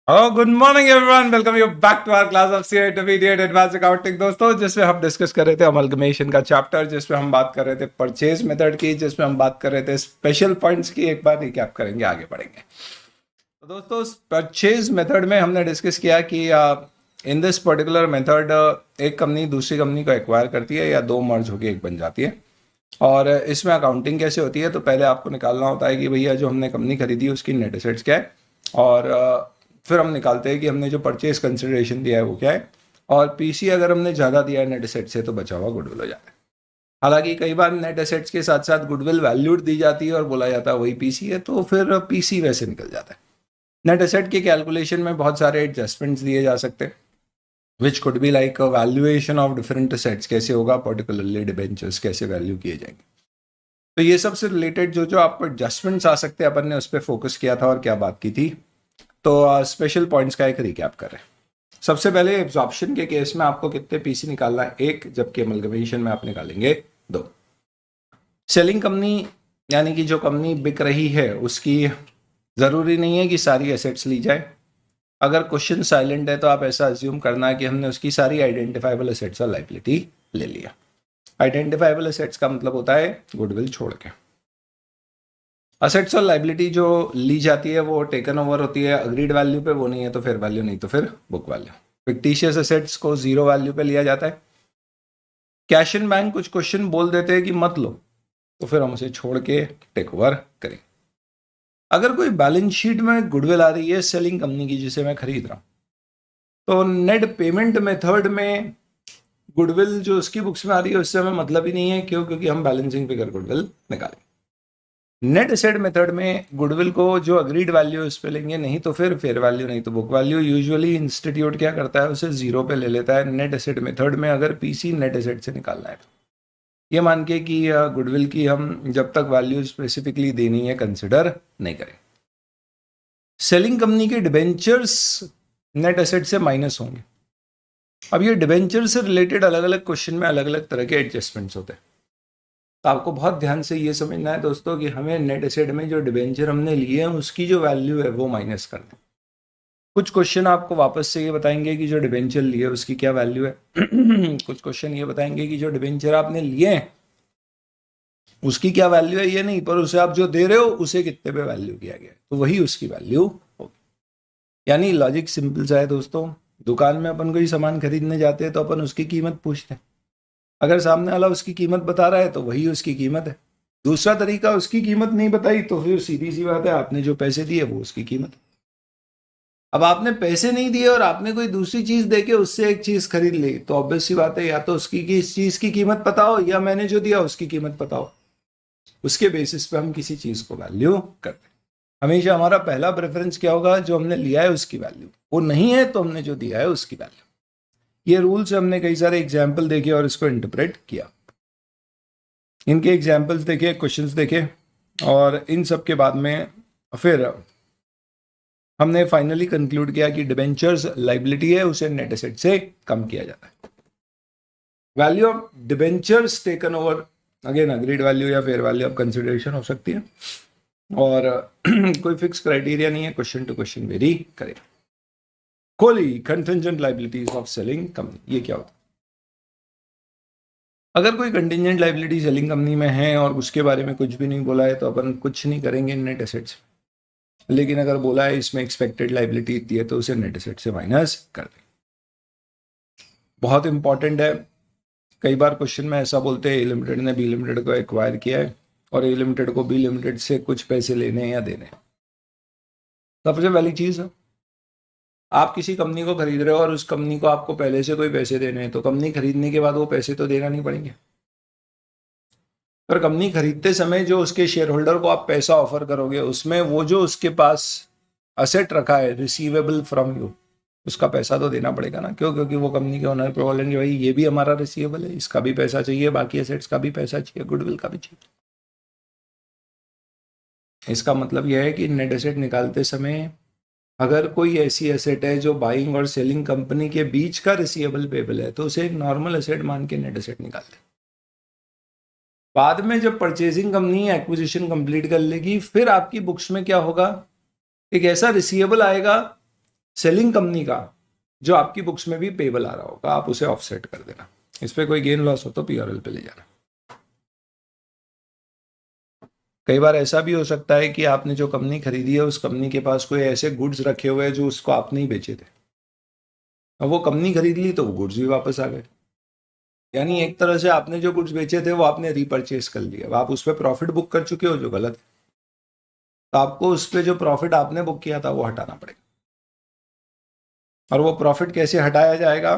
Oh, good morning everyone. Welcome you back to our class of CA Intermediate Advanced Accounting दोस्तों, जिसमें हम discuss कर रहे थे अमलगमेशन का चैप्टर, जिसमें हम बात कर रहे थे परचेज मेथड की, जिसमें हम बात कर रहे थे स्पेशल पॉइंट्स की। एक बार रिकैप करेंगे, आगे बढ़ेंगे। तो दोस्तों, परचेज मेथड में हमने डिस्कस किया कि इन दिस पर्टिकुलर मेथड एक कंपनी दूसरी कंपनी को एक्वायर करती है या दो मर्ज होकर एक बन जाती है। और इसमें अकाउंटिंग कैसे होती है, तो पहले आपको निकालना होता है कि भैया जो हमने कंपनी खरीदी उसकी नेट एसेट्स क्या है, और फिर हम निकालते हैं कि हमने जो परचेज कंसिडरेशन दिया है वो क्या है, और पीसी अगर हमने ज़्यादा दिया है नेट एसेट से तो बचा हुआ गुडविल हो जाता है। हालांकि कई बार नेट एसेट्स के साथ साथ गुडविल वैल्यूड दी जाती है और बोला जाता है वही पीसी है, तो फिर पीसी वैसे निकल जाता है। नेट एसेट के कैलकुलेशन में बहुत सारे एडजस्टमेंट्स दिए जा सकते हैं, which could be like valuation of different assets कैसे होगा, पर्टिकुलरली डिबेंचर्स कैसे वैल्यू किए जाएंगे। तो ये सबसे रिलेटेड जो जो आपको एडजस्टमेंट्स आ सकते हैं, अपन ने उस पर फोकस किया था और क्या बात की थी। तो स्पेशल पॉइंट्स का एक रिकैप कर रहे हैं। सबसे पहले एब्जॉर्प्शन के केस में आपको कितने पीसी निकालना है, एक, जबकि अमलगमेशन में आप निकालेंगे दो। सेलिंग कंपनी यानी कि जो कंपनी बिक रही है उसकी ज़रूरी नहीं है कि सारी एसेट्स ली जाए। अगर क्वेश्चन साइलेंट है तो आप ऐसा अज्यूम करना है कि हमने उसकी सारी आइडेंटिफाइबल एसेट्स और लाइबिलिटी ले लिया। आइडेंटिफाइबल एसेट्स का मतलब होता है गुडविल छोड़ के। असेट्स और लाइबिलिटी जो ली जाती है वो टेकन ओवर होती है अग्रीड वैल्यू पे, वो नहीं है तो फेयर वैल्यू, नहीं तो फिर बुक वैल्यू। फिक्टिशियस एसेट्स को जीरो वैल्यू पे लिया जाता है। कैश इन बैंक कुछ क्वेश्चन बोल देते हैं कि मत लो, तो फिर हम उसे छोड़ के टेक ओवर करें। अगर कोई बैलेंस शीट में गुडविल आ रही है सेलिंग कंपनी की जिसे मैं खरीद रहा हूं, तो नेट पेमेंट मेथड में गुडविल जो उसकी बुक्स में आ रही है उससे हमें मतलब ही नहीं है। क्यों? क्योंकि हम बैलेंसिंग फिगर गुडविल निकालें। नेट एसेट मेथड में गुडविल को जो अग्रीड वैल्यू उस पे लेंगे, नहीं तो फिर फेयर वैल्यू, नहीं तो बुक वैल्यू। यूजुअली इंस्टीट्यूट क्या करता है, उसे जीरो पे ले लेता है नेट एसेट मेथड में, अगर पीसी नेट एसेट से निकालना है तो। ये मान के कि गुडविल की हम जब तक वैल्यू स्पेसिफिकली देनी है कंसिडर नहीं करें। सेलिंग कंपनी के डिबेंचर्स नेट एसेट से माइनस होंगे। अब ये डिबेंचर से रिलेटेड अलग अलग क्वेश्चन में अलग अलग तरह के एडजस्टमेंट्स होते हैं, तो आपको बहुत ध्यान से ये समझना है दोस्तों कि हमें नेट एसेट में जो डिबेंचर हमने लिए हैं उसकी जो वैल्यू है वो माइनस कर दें। कुछ क्वेश्चन आपको वापस से ये बताएंगे कि जो डिबेंचर लिए उसकी क्या वैल्यू है कुछ क्वेश्चन ये बताएंगे कि जो डिबेंचर आपने लिए हैं उसकी क्या वैल्यू है, ये नहीं, पर उसे आप जो दे रहे हो उसे कितने पे वैल्यू किया गया है, तो वही उसकी वैल्यू होगी। यानी लॉजिक सिंपल सा है दोस्तों। दुकान में अपन कोई सामान खरीदने जाते हैं तो अपन उसकी कीमत पूछते हैं। अगर सामने वाला उसकी कीमत बता रहा है तो वही उसकी कीमत है। दूसरा तरीका, उसकी कीमत नहीं बताई तो फिर सीधी सी बात है, आपने जो पैसे दिए वो उसकी कीमत। अब आपने पैसे नहीं दिए और आपने कोई दूसरी चीज देके उससे एक चीज खरीद ली, तो ऑब्वियस सी बात है, या तो उसकी की इस चीज की कीमत पता हो या मैंने जो दिया उसकी कीमत पता हो। उसके बेसिस पे हम किसी चीज को वैल्यू करते हैं। हमेशा हमारा पहला प्रेफरेंस क्या होगा, जो हमने लिया है उसकी वैल्यू, वो नहीं है तो हमने जो दिया है उसकी वैल्यू। ये रूल से हमने कई सारे एग्जाम्पल देखे और इसको इंटरप्रेट किया। इनके एग्जाम्पल्स देखे, क्वेश्चंस देखे, और इन सब के बाद में फिर हमने फाइनली कंक्लूड किया कि डिबेंचर्स लाइबिलिटी है, उसे नेट एसेट से कम किया जाता है। Value of debentures taken over, again agreed value या फेयर वैल्यू ऑफ कंसिडरेशन हो सकती है, और कोई फिक्स क्राइटेरिया नहीं है, क्वेश्चन टू क्वेश्चन वेरी करेगा। कोली contingent liabilities of selling company, ये क्या होता है? अगर कोई कंटिंजेंट लाइबिलिटी सेलिंग कंपनी में है और उसके बारे में कुछ भी नहीं बोला है तो अपन कुछ नहीं करेंगे नेट एसेट्स। लेकिन अगर बोला है इसमें एक्सपेक्टेड लाइबिलिटी इतनी है तो उसे नेट एसेट से माइनस कर दें। बहुत इंपॉर्टेंट है। कई बार क्वेश्चन में ऐसा बोलते हैं ए लिमिटेड ने बी लिमिटेड को एक्वायर किया है और ए लिमिटेड को बी लिमिटेड से कुछ पैसे लेने या देने। सबसे पहली चीज, आप किसी कंपनी को खरीद रहे हो और उस कंपनी को आपको पहले से कोई पैसे देने हैं, तो कंपनी खरीदने के बाद वो पैसे तो देना नहीं पड़ेंगे। पर कंपनी खरीदते समय जो उसके शेयर होल्डर को आप पैसा ऑफर करोगे, उसमें वो जो उसके पास असेट रखा है रिसीवेबल फ्रॉम यू, उसका पैसा तो देना पड़ेगा ना। क्यों? क्योंकि वो कंपनी के ओनर पे बोलेंगे भाई ये भी हमारा रिसीवेबल है, इसका भी पैसा चाहिए, बाकी एसेट्स का भी पैसा चाहिए, गुडविल का भी चाहिए। इसका मतलब यह है कि नेट एसेट निकालते समय अगर कोई ऐसी एसेट है जो बाइंग और सेलिंग कंपनी के बीच का रिसीवेबल पेबल है, तो उसे एक नॉर्मल एसेट मान के नेट एसेट निकाल दे। बाद में जब परचेजिंग कंपनी एक्विजिशन कंप्लीट कर लेगी, फिर आपकी बुक्स में क्या होगा, एक ऐसा रिसीवेबल आएगा सेलिंग कंपनी का जो आपकी बुक्स में भी पेबल आ रहा होगा आप उसे ऑफसेट कर देना। इस पर कोई गेन लॉस हो तो पीआरएल पे ले जाना। कई बार ऐसा भी हो सकता है कि आपने जो कंपनी खरीदी है उस कंपनी के पास कोई ऐसे गुड्स रखे हुए हैं जो उसको आपने ही बेचे थे, अब वो कंपनी खरीद ली तो वो गुड्स भी वापस आ गए, यानी एक तरह से आपने जो गुड्स बेचे थे वो आपने रीपरचेस कर लिया। अब आप उस पर प्रॉफिट बुक कर चुके हो जो गलत है, तो आपको उस पर जो प्रॉफिट आपने बुक किया था वो हटाना पड़ेगा। और वो प्रॉफिट कैसे हटाया जाएगा?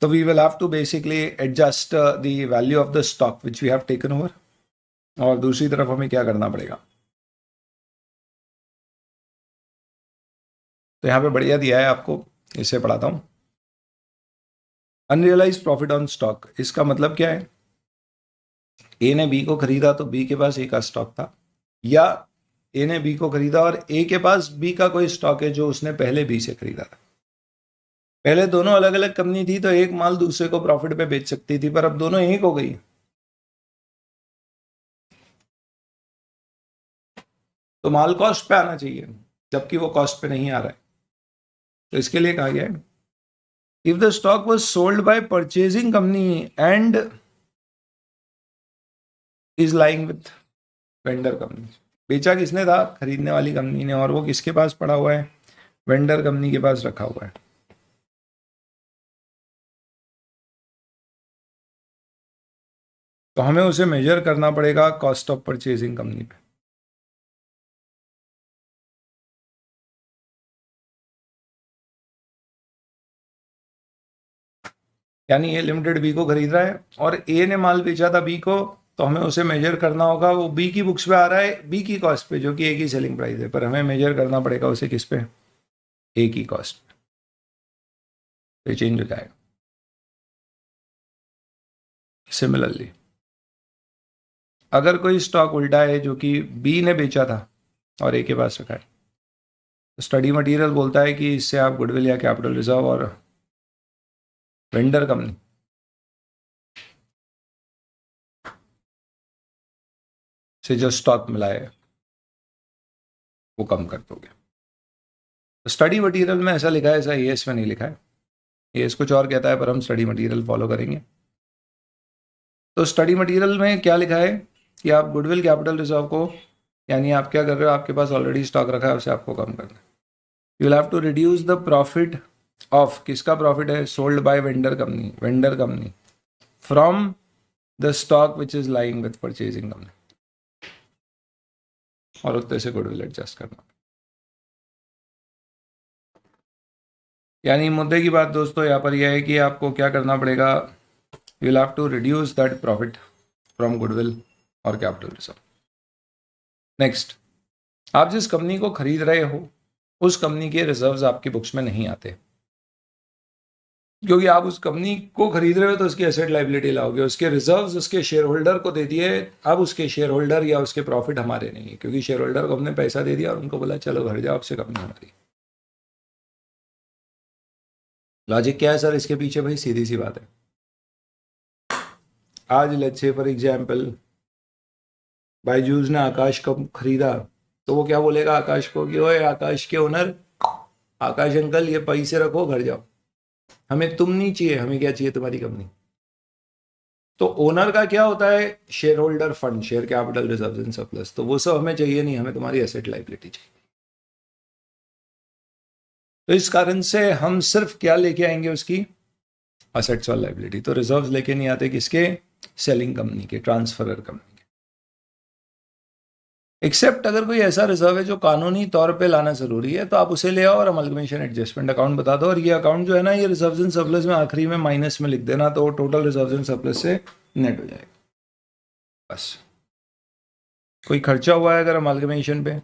तो we will have to basically adjust the value of the stock which we have taken over. और दूसरी तरफ हमें क्या करना पड़ेगा, तो यहाँ पे बढ़िया दिया है आपको, इसे पढ़ाता हूँ। अनरियलाइज प्रॉफिट ऑन स्टॉक, इसका मतलब क्या है? ए ने बी को खरीदा तो बी के पास ए का स्टॉक था, या ए ने बी को खरीदा और ए के पास बी का कोई स्टॉक है जो उसने पहले बी से खरीदा था। पहले दोनों अलग अलग कंपनी थी तो एक माल दूसरे को प्रॉफिट पे बेच सकती थी, पर अब दोनों एक हो गई, तो माल कॉस्ट पे आना चाहिए, जबकि वो कॉस्ट पे नहीं आ रहा है। तो इसके लिए कहा गया है if the stock was sold by purchasing company and is lying with vendor company. बेचा किसने था? खरीदने वाली कंपनी ने, और वो किसके पास पड़ा हुआ है? वेंडर कंपनी के पास रखा हुआ है। तो हमें उसे मेजर करना पड़ेगा कॉस्ट ऑफ परचेजिंग कंपनी पे। यानी ए लिमिटेड बी को खरीद रहा है और ए ने माल बेचा था बी को, तो हमें उसे मेजर करना होगा, वो बी की बुक्स पे आ रहा है बी की कॉस्ट पे जो कि ए की सेलिंग प्राइस है, पर हमें मेजर करना पड़ेगा उसे किस पे? ए की कॉस्ट पे चेंज हो जाएगा। सिमिलरली अगर कोई स्टॉक उल्टा है जो कि बी ने बेचा था और ए के पास रखा है, तो स्टडी मटेरियल बोलता है कि इससे आप गुडविल या कैपिटल रिजर्व और वेंडर कंपनी से जो स्टॉक मिला है वो कम कर दोगे। तो स्टडी मटेरियल में ऐसा लिखा है, ऐसा एएस में नहीं लिखा है, एएस कुछ और कहता है पर हम स्टडी मटेरियल फॉलो करेंगे। तो स्टडी मटेरियल में क्या लिखा है कि आप गुडविल कैपिटल रिजर्व को, यानी आप क्या कर रहे हो, आपके पास ऑलरेडी स्टॉक रखा है उसे आपको कम करना है। You will have to reduce the profit of, किसका प्रॉफिट है? Sold by vendor company from the stock which is lying with purchasing company, और उतने से गुडविल एडजस्ट करना। यानी मुद्दे की बात दोस्तों यहाँ पर यह है कि आपको क्या करना पड़ेगा, you will have to reduce that profit from goodwill और कैपिटल रिजर्व। नेक्स्ट, आप जिस कंपनी को खरीद रहे हो उस कंपनी के रिजर्व्स आपकी बुक्स में नहीं आते, क्योंकि आप उस कंपनी को खरीद रहे हो तो उसकी एसेट लाइबिलिटी लाओगे, उसके रिजर्व्स उसके शेयर होल्डर को दे दिए। अब उसके शेयर होल्डर या उसके प्रॉफिट हमारे नहीं है, क्योंकि शेयर होल्डर को हमने पैसा दे दिया और उनको बोला चलो घर जाओ, आपसे कंपनी हमारी। लॉजिक क्या है सर इसके पीछे? भाई सीधी सी बात है, आज let's say for example Byju's ने आकाश को खरीदा, तो वो क्या बोलेगा आकाश को कि ओए आकाश के ओनर, आकाश अंकल ये पैसे रखो घर जाओ, हमें तुम नहीं चाहिए, हमें क्या चाहिए? तुम्हारी कंपनी। तो ओनर का क्या होता है? Share holder fund, share capital reserve and surplus, तो वो सब हमें चाहिए नहीं, हमें तुम्हारी एसेट लाइबिलिटी चाहिए। तो इस कारण से हम सिर्फ क्या लेके आएंगे? उसकी असेट्स और लाइबिलिटी। तो रिजर्व्स लेके नहीं आते, किसके? सेलिंग कंपनी के, ट्रांसफरर कंपनी के। एक्सेप्ट अगर कोई ऐसा रिजर्व है जो कानूनी तौर पे लाना जरूरी है, तो आप उसे ले आओ और अमलगमेशन एडजस्टमेंट अकाउंट बता दो, और ये अकाउंट जो है ना, ये रिजर्व्स एंड सरप्लस में आखिरी में माइनस में लिख देना, तो टोटल रिजर्व्स एंड सरप्लस से नेट हो जाएगा। बस कोई खर्चा हुआ है अगर अमलगमेशन पे,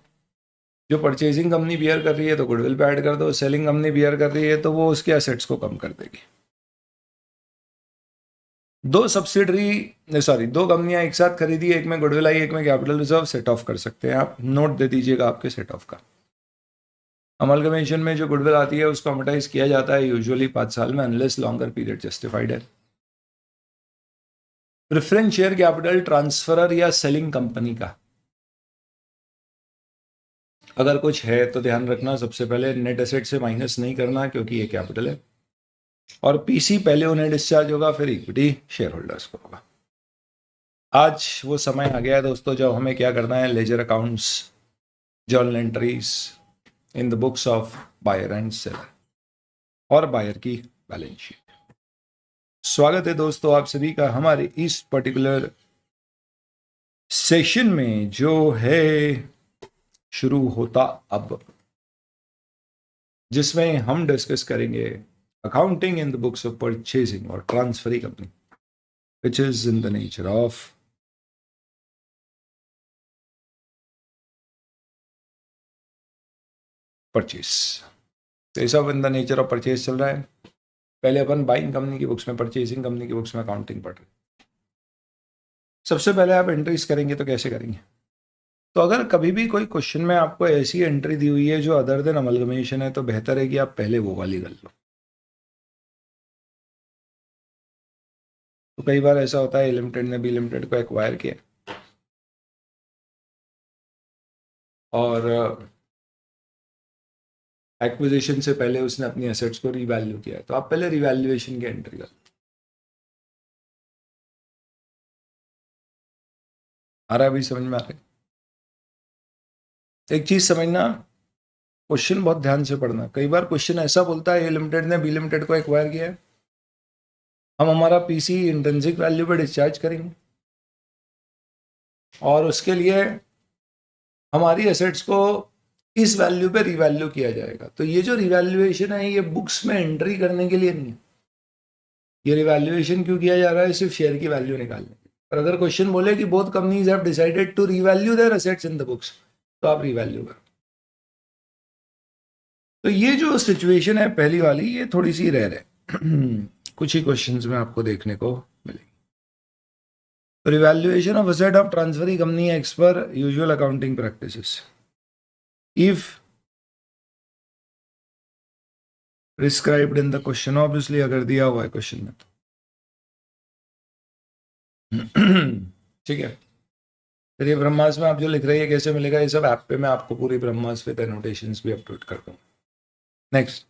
जो परचेजिंग कंपनी बियर कर रही है तो गुडविल पे ऐड कर दो, सेलिंग कंपनी बियर कर रही है तो वो उसके एसेट्स को कम कर देगी। दो कंपनियां एक साथ खरीदी, एक में गुडविल आई एक में कैपिटल रिजर्व, सेट ऑफ कर सकते हैं आप, नोट दे दीजिएगा आपके सेट ऑफ का। अमलगमेशन में जो गुडविल आती है उसको अमोर्टाइज किया जाता है यूजुअली 5 साल में, अनलेस लॉन्गर पीरियड जस्टिफाइड है। प्रेफरेंस शेयर कैपिटल ट्रांसफरर या सेलिंग कंपनी का अगर कुछ है तो ध्यान रखना, सबसे पहले नेट एसेट से माइनस नहीं करना क्योंकि ये कैपिटल है, और पीसी पहले उन्हें डिस्चार्ज होगा, फिर इक्विटी शेयर होल्डर्स को होगा। आज वो समय आ गया है दोस्तों जब हमें क्या करना है, ledger accounts, journal entries in the books of buyer and seller और बायर की बैलेंस शीट। स्वागत है दोस्तों आप सभी का हमारे इस पर्टिकुलर सेशन में जो है शुरू होता अब, जिसमें हम डिस्कस करेंगे accounting in the books of purchasing और transferee company which is in the nature of purchase. तो ये सब in the nature of purchase चल रहा है। पहले अपन बाइंग कंपनी की बुक्स में, परचेजिंग कंपनी की बुक्स में अकाउंटिंग पढ़ रहे। सबसे पहले आप एंट्रीज करेंगे तो कैसे करेंगे, तो अगर कभी भी कोई क्वेश्चन में आपको ऐसी एंट्री दी हुई है जो अदर देन अमलगमेशन है, तो बेहतर है कि आप पहले वो वाली कर लो। तो कई बार ऐसा होता है ए लिमिटेड ने बी लिमिटेड को एक्वायर किया और एक्विजिशन से पहले उसने अपनी एसेट्स को रिवैल्यू किया है, तो आप पहले रिवैल्यूएशन की एंट्री कर। आ रहा है अभी समझ में आ रहा है? एक चीज समझना, क्वेश्चन बहुत ध्यान से पढ़ना। कई बार क्वेश्चन ऐसा बोलता है ए लिमिटेड ने बी लिमिटेड को एक्वायर किया है, हम हमारा पीसी इंट्रिंसिक वैल्यू पे डिस्चार्ज करेंगे और उसके लिए हमारी एसेट्स को इस वैल्यू पे रिवैल्यू किया जाएगा। तो ये जो रिवैल्यूएशन है ये बुक्स में एंट्री करने के लिए नहीं है। ये रिवैल्यूएशन क्यों किया जा रहा है, सिर्फ शेयर की वैल्यू निकालने के लिए। और अगर क्वेश्चन बोले कि both companies have decided to revalue their assets in the books, तो आप रिवैल्यू करो। तो ये जो सिचुएशन है पहली वाली, ये थोड़ी सी रेयर है कुछ ही क्वेश्चंस में आपको देखने को मिलेगी। तो revaluation of asset of transferee company X पर usual accounting practices if prescribed in the question, obviously अगर दिया हुआ है क्वेश्चन में तो ठीक है। फिर ये ब्रह्मास में आप जो लिख रही है कैसे मिलेगा, ये सब ऐप पे मैं आपको पूरी ब्रह्मास विद एनोटेशंस भी अपलोड कर दूँ। नेक्स्ट,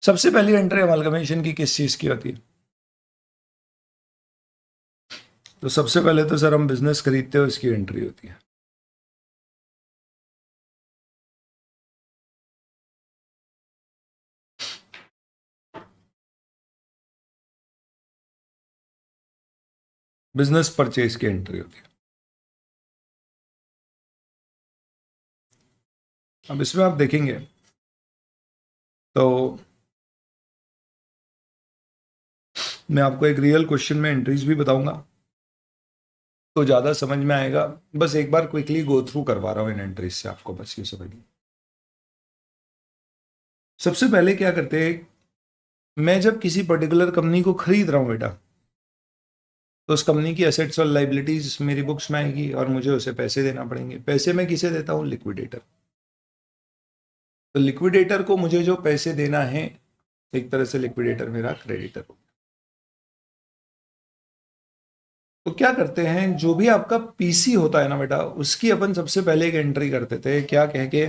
सबसे पहली एंट्री अमलगमेशन की किस चीज की होती है? तो सबसे पहले तो सर हम बिजनेस खरीदते हो, इसकी एंट्री होती है। बिजनेस परचेज की एंट्री होती है। अब इसमें आप देखेंगे तो मैं आपको एक रियल क्वेश्चन में एंट्रीज भी बताऊंगा तो ज्यादा समझ में आएगा। बस एक बार क्विकली गो थ्रू करवा रहा हूं इन एंट्रीज से आपको, बस ये समझिए। सबसे पहले क्या करते हैं, मैं जब किसी पर्टिकुलर कंपनी को खरीद रहा हूं बेटा, तो उस कंपनी की एसेट्स और लाइबिलिटीज मेरी बुक्स में आएगी और मुझे उसे पैसे देना पड़ेंगे। पैसे मैं किसे देता हूं? लिक्विडेटर। तो लिक्विडेटर को मुझे जो पैसे देना है, एक तरह से लिक्विडेटर मेरा क्रेडिटर हो। तो क्या करते हैं, जो भी आपका पीसी होता है ना बेटा, उसकी अपन सबसे पहले एक एंट्री करते थे, क्या कह के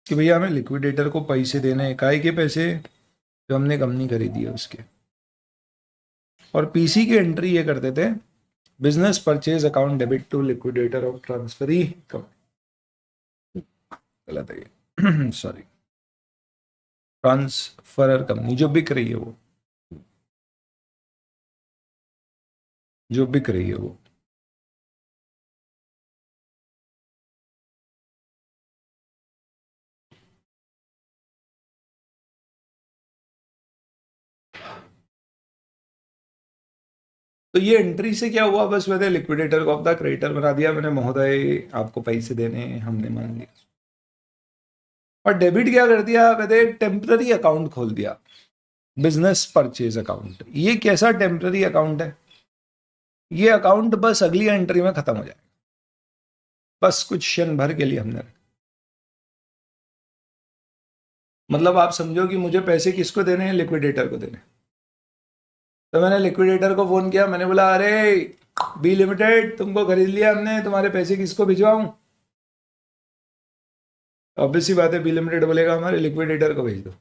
कि भैया हमें लिक्विडेटर को पैसे देने हैं, काय के पैसे? जो हमने कंपनी खरीदी है उसके। और पीसी की एंट्री ये करते थे, business purchase account debit to liquidator of transferee company, गलत है सॉरी, ट्रांसफरर कंपनी जो बिक रही है, वो जो बिक रही है वो। तो ये एंट्री से क्या हुआ, बस मैंने लिक्विडेटर को अपना क्रेडिटर बना दिया, मैंने महोदय आपको पैसे देने हैं, हमने मान लिया। और डेबिट क्या कर दिया, मैंने टेम्पररी अकाउंट खोल दिया, बिजनेस परचेज अकाउंट। ये कैसा टेम्पररी अकाउंट है? ये अकाउंट बस अगली एंट्री में खत्म हो जाएगा, बस कुछ क्षण भर के लिए हमने। मतलब आप समझो कि मुझे पैसे किसको देने हैं? लिक्विडेटर को देने। तो मैंने लिक्विडेटर को फोन किया, मैंने बोला अरे बी लिमिटेड तुमको खरीद लिया हमने, तुम्हारे पैसे किसको भिजवाऊं? ऑब्वियस सी बात है, बी लिमिटेड बोलेगा हमारे लिक्विडेटर को भेज दो।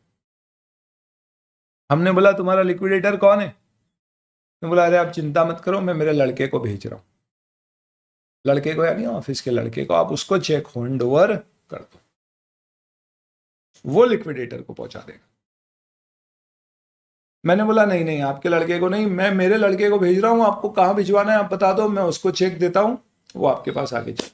हमने बोला तुम्हारा लिक्विडेटर कौन है? तो बोला अरे आप चिंता मत करो, मैं मेरे लड़के को भेज रहा हूँ। लड़के को यानी ऑफिस के लड़के को, आप उसको चेक हैंड ओवर कर दो, वो लिक्विडेटर को पहुंचा देगा। मैंने बोला नहीं नहीं, आपके लड़के को नहीं, मैं मेरे लड़के को भेज रहा हूँ, आपको कहाँ भिजवाना है आप बता दो, मैं उसको चेक देता हूँ, वो आपके पास आगे चेक।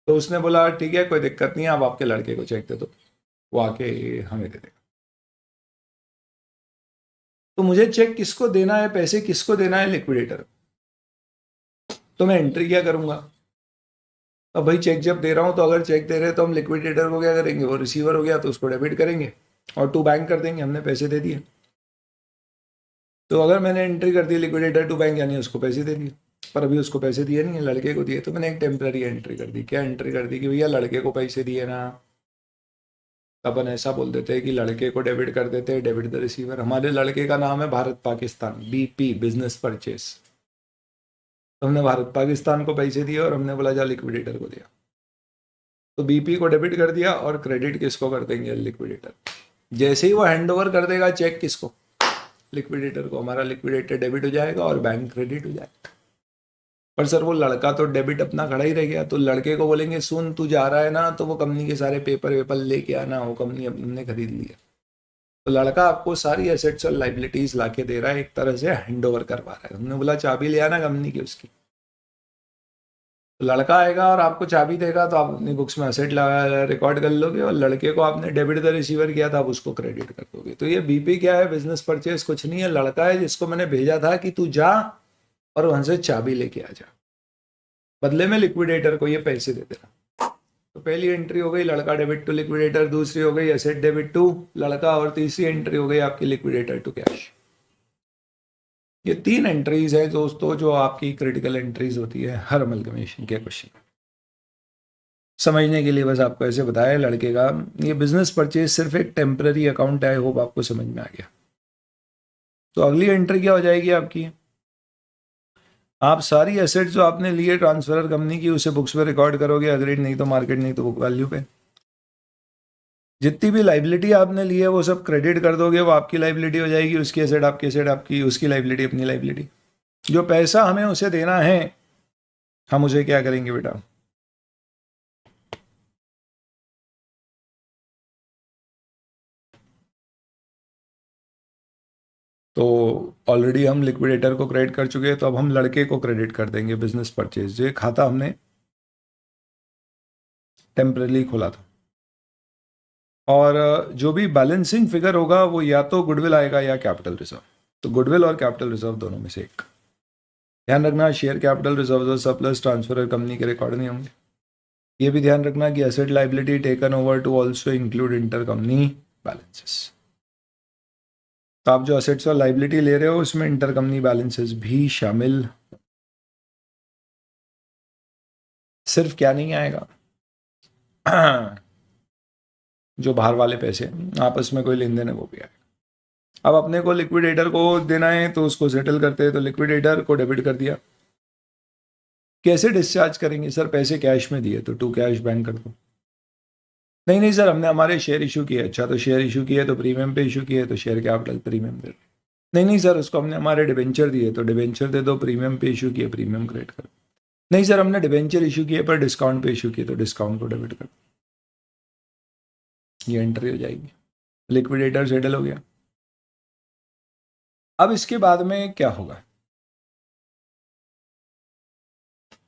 तो उसने बोला ठीक है कोई दिक्कत नहीं है, आप आपके लड़के को चेक दे दो, वो आके हमें दे देगा। तो मुझे चेक किसको देना है, पैसे किसको देना है? लिक्विडेटर। तो मैं एंट्री क्या करूंगा? अब भाई चेक जब दे रहा हूं तो अगर चेक दे रहे तो हम लिक्विडेटर को क्या करेंगे, वो रिसीवर हो गया तो उसको डेबिट करेंगे और टू बैंक कर देंगे, हमने पैसे दे दिए। तो अगर मैंने एंट्री कर दी लिक्विडेटर टू बैंक यानी उसको पैसे दे दिए, पर अभी उसको पैसे दिए नहीं है, लड़के को दिए। तो मैंने एक टेम्पररी एंट्री कर दी। क्या एंट्री कर दी? कि भैया लड़के को पैसे दिए ना। अपन ऐसा बोल देते हैं कि लड़के को डेबिट कर देते हैं, डेबिट द रिसीवर। हमारे लड़के का नाम है Bharat Pakistan, BP, business purchase. तो हमने भारत पाकिस्तान को पैसे दिए और हमने बोला जा लिक्विडेटर को दिया। तो BP को डेबिट कर दिया और क्रेडिट किसको कर देंगे? लिक्विडेटर। जैसे ही वो हैंड ओवर कर देगा चेक किसको? लिक्विडेटर को। हमारा लिक्विडेटर डेबिट हो जाएगा और बैंक क्रेडिट हो जाएगा। पर सर वो लड़का तो डेबिट अपना खड़ा ही रह गया। तो लड़के को बोलेंगे सुन तू जा रहा है ना, तो वो कंपनी के सारे पेपर वेपर लेके आना, वो कंपनी हमने खरीद लिया। तो लड़का आपको सारी एसेट्स और लाइबिलिटीज लाके दे रहा है, एक तरह से हैंड ओवर करवा रहा है। हमने बोला चाबी ले आना कंपनी की उसकी। तो लड़का आएगा और आपको चाबी देगा, तो आप अपनी बुक्स में एसेट रिकॉर्ड कर लोगे, और लड़के को आपने डेबिट द रिसीवर किया था, आप उसको क्रेडिट कर दोगे। तो ये BP क्या है? बिजनेस परचेज कुछ नहीं है, लड़का है जिसको मैंने भेजा था कि तू जा और वहां से चाबी लेके आ जा, बदले में लिक्विडेटर को ये पैसे दे देना। तो पहली एंट्री हो गई लड़का डेबिट टू लिक्विडेटर, दूसरी हो गई एसेट डेबिट टू लड़का, और तीसरी एंट्री हो गई आपकी लिक्विडेटर टू कैश। ये 3 एंट्रीज है दोस्तों जो आपकी क्रिटिकल एंट्रीज होती है हर अमलगमेशन के क्वेश्चन। समझने के लिए बस आपको ऐसे बताया लड़के का। ये बिजनेस परचेज सिर्फ एक टेम्पररी अकाउंट है, होप आपको समझ में आ गया। तो अगली एंट्री क्या हो जाएगी आपकी? आप सारी एसेट जो आपने लिए ट्रांसफरर कंपनी की, उसे बुक्स पे रिकॉर्ड करोगे, अग्रीड नहीं तो मार्केट, नहीं तो बुक वैल्यू पे। जितनी भी लाइबिलिटी आपने ली है वो सब क्रेडिट कर दोगे, वो आपकी लाइबिलिटी हो जाएगी, उसकी एसेट आपकी एसेट, आपकी उसकी लाइबिलिटी अपनी लाइबिलिटी। जो पैसा हमें उसे देना है, हम उसे क्या करेंगे बेटा? तो ऑलरेडी हम लिक्विडेटर को क्रेडिट कर चुके हैं, तो अब हम लड़के को क्रेडिट कर देंगे बिजनेस परचेज। ये खाता हमने टेम्परली खोला था, और जो भी बैलेंसिंग फिगर होगा वो या तो गुडविल आएगा या कैपिटल रिजर्व। तो गुडविल और कैपिटल रिजर्व दोनों में से एक। ध्यान रखना शेयर कैपिटल रिजर्व और सरप्लस ट्रांसफर कंपनी के रिकॉर्ड नहीं होंगे। ये भी ध्यान रखना कि asset liability taken over to also include inter company balances. तो आप जो एसेट्स और लाइबिलिटी ले रहे हो उसमें इंटर कंपनी बैलेंसेस भी शामिल। सिर्फ क्या नहीं आएगा? जो बाहर वाले पैसे आपस में कोई लेन देन है वो भी आएगा। अब अपने को लिक्विडेटर को देना है तो उसको सेटल करते हैं, तो लिक्विडेटर को डेबिट कर दिया। कैसे डिस्चार्ज करेंगे? सर पैसे कैश में दिए तो टू कैश बैंक कर दो। नहीं नहीं सर, हमने हमारे शेयर इशू किए। अच्छा, तो शेयर इशू किए तो प्रीमियम पे इशू किए, तो शेयर कैपिटल प्रीमियम दे दो। नहीं नहीं सर, उसको हमने हमारे डिबेंचर दिए तो डिबेंचर दे दो, प्रीमियम पे इशू किए प्रीमियम क्रेडिट कर। नहीं सर, हमने डिबेंचर इशू किए पर डिस्काउंट पे इशू किए तो डिस्काउंट को डेबिट कर। ये एंट्री हो जाएगी, लिक्विडेटर सेटल हो गया। अब इसके बाद में क्या होगा?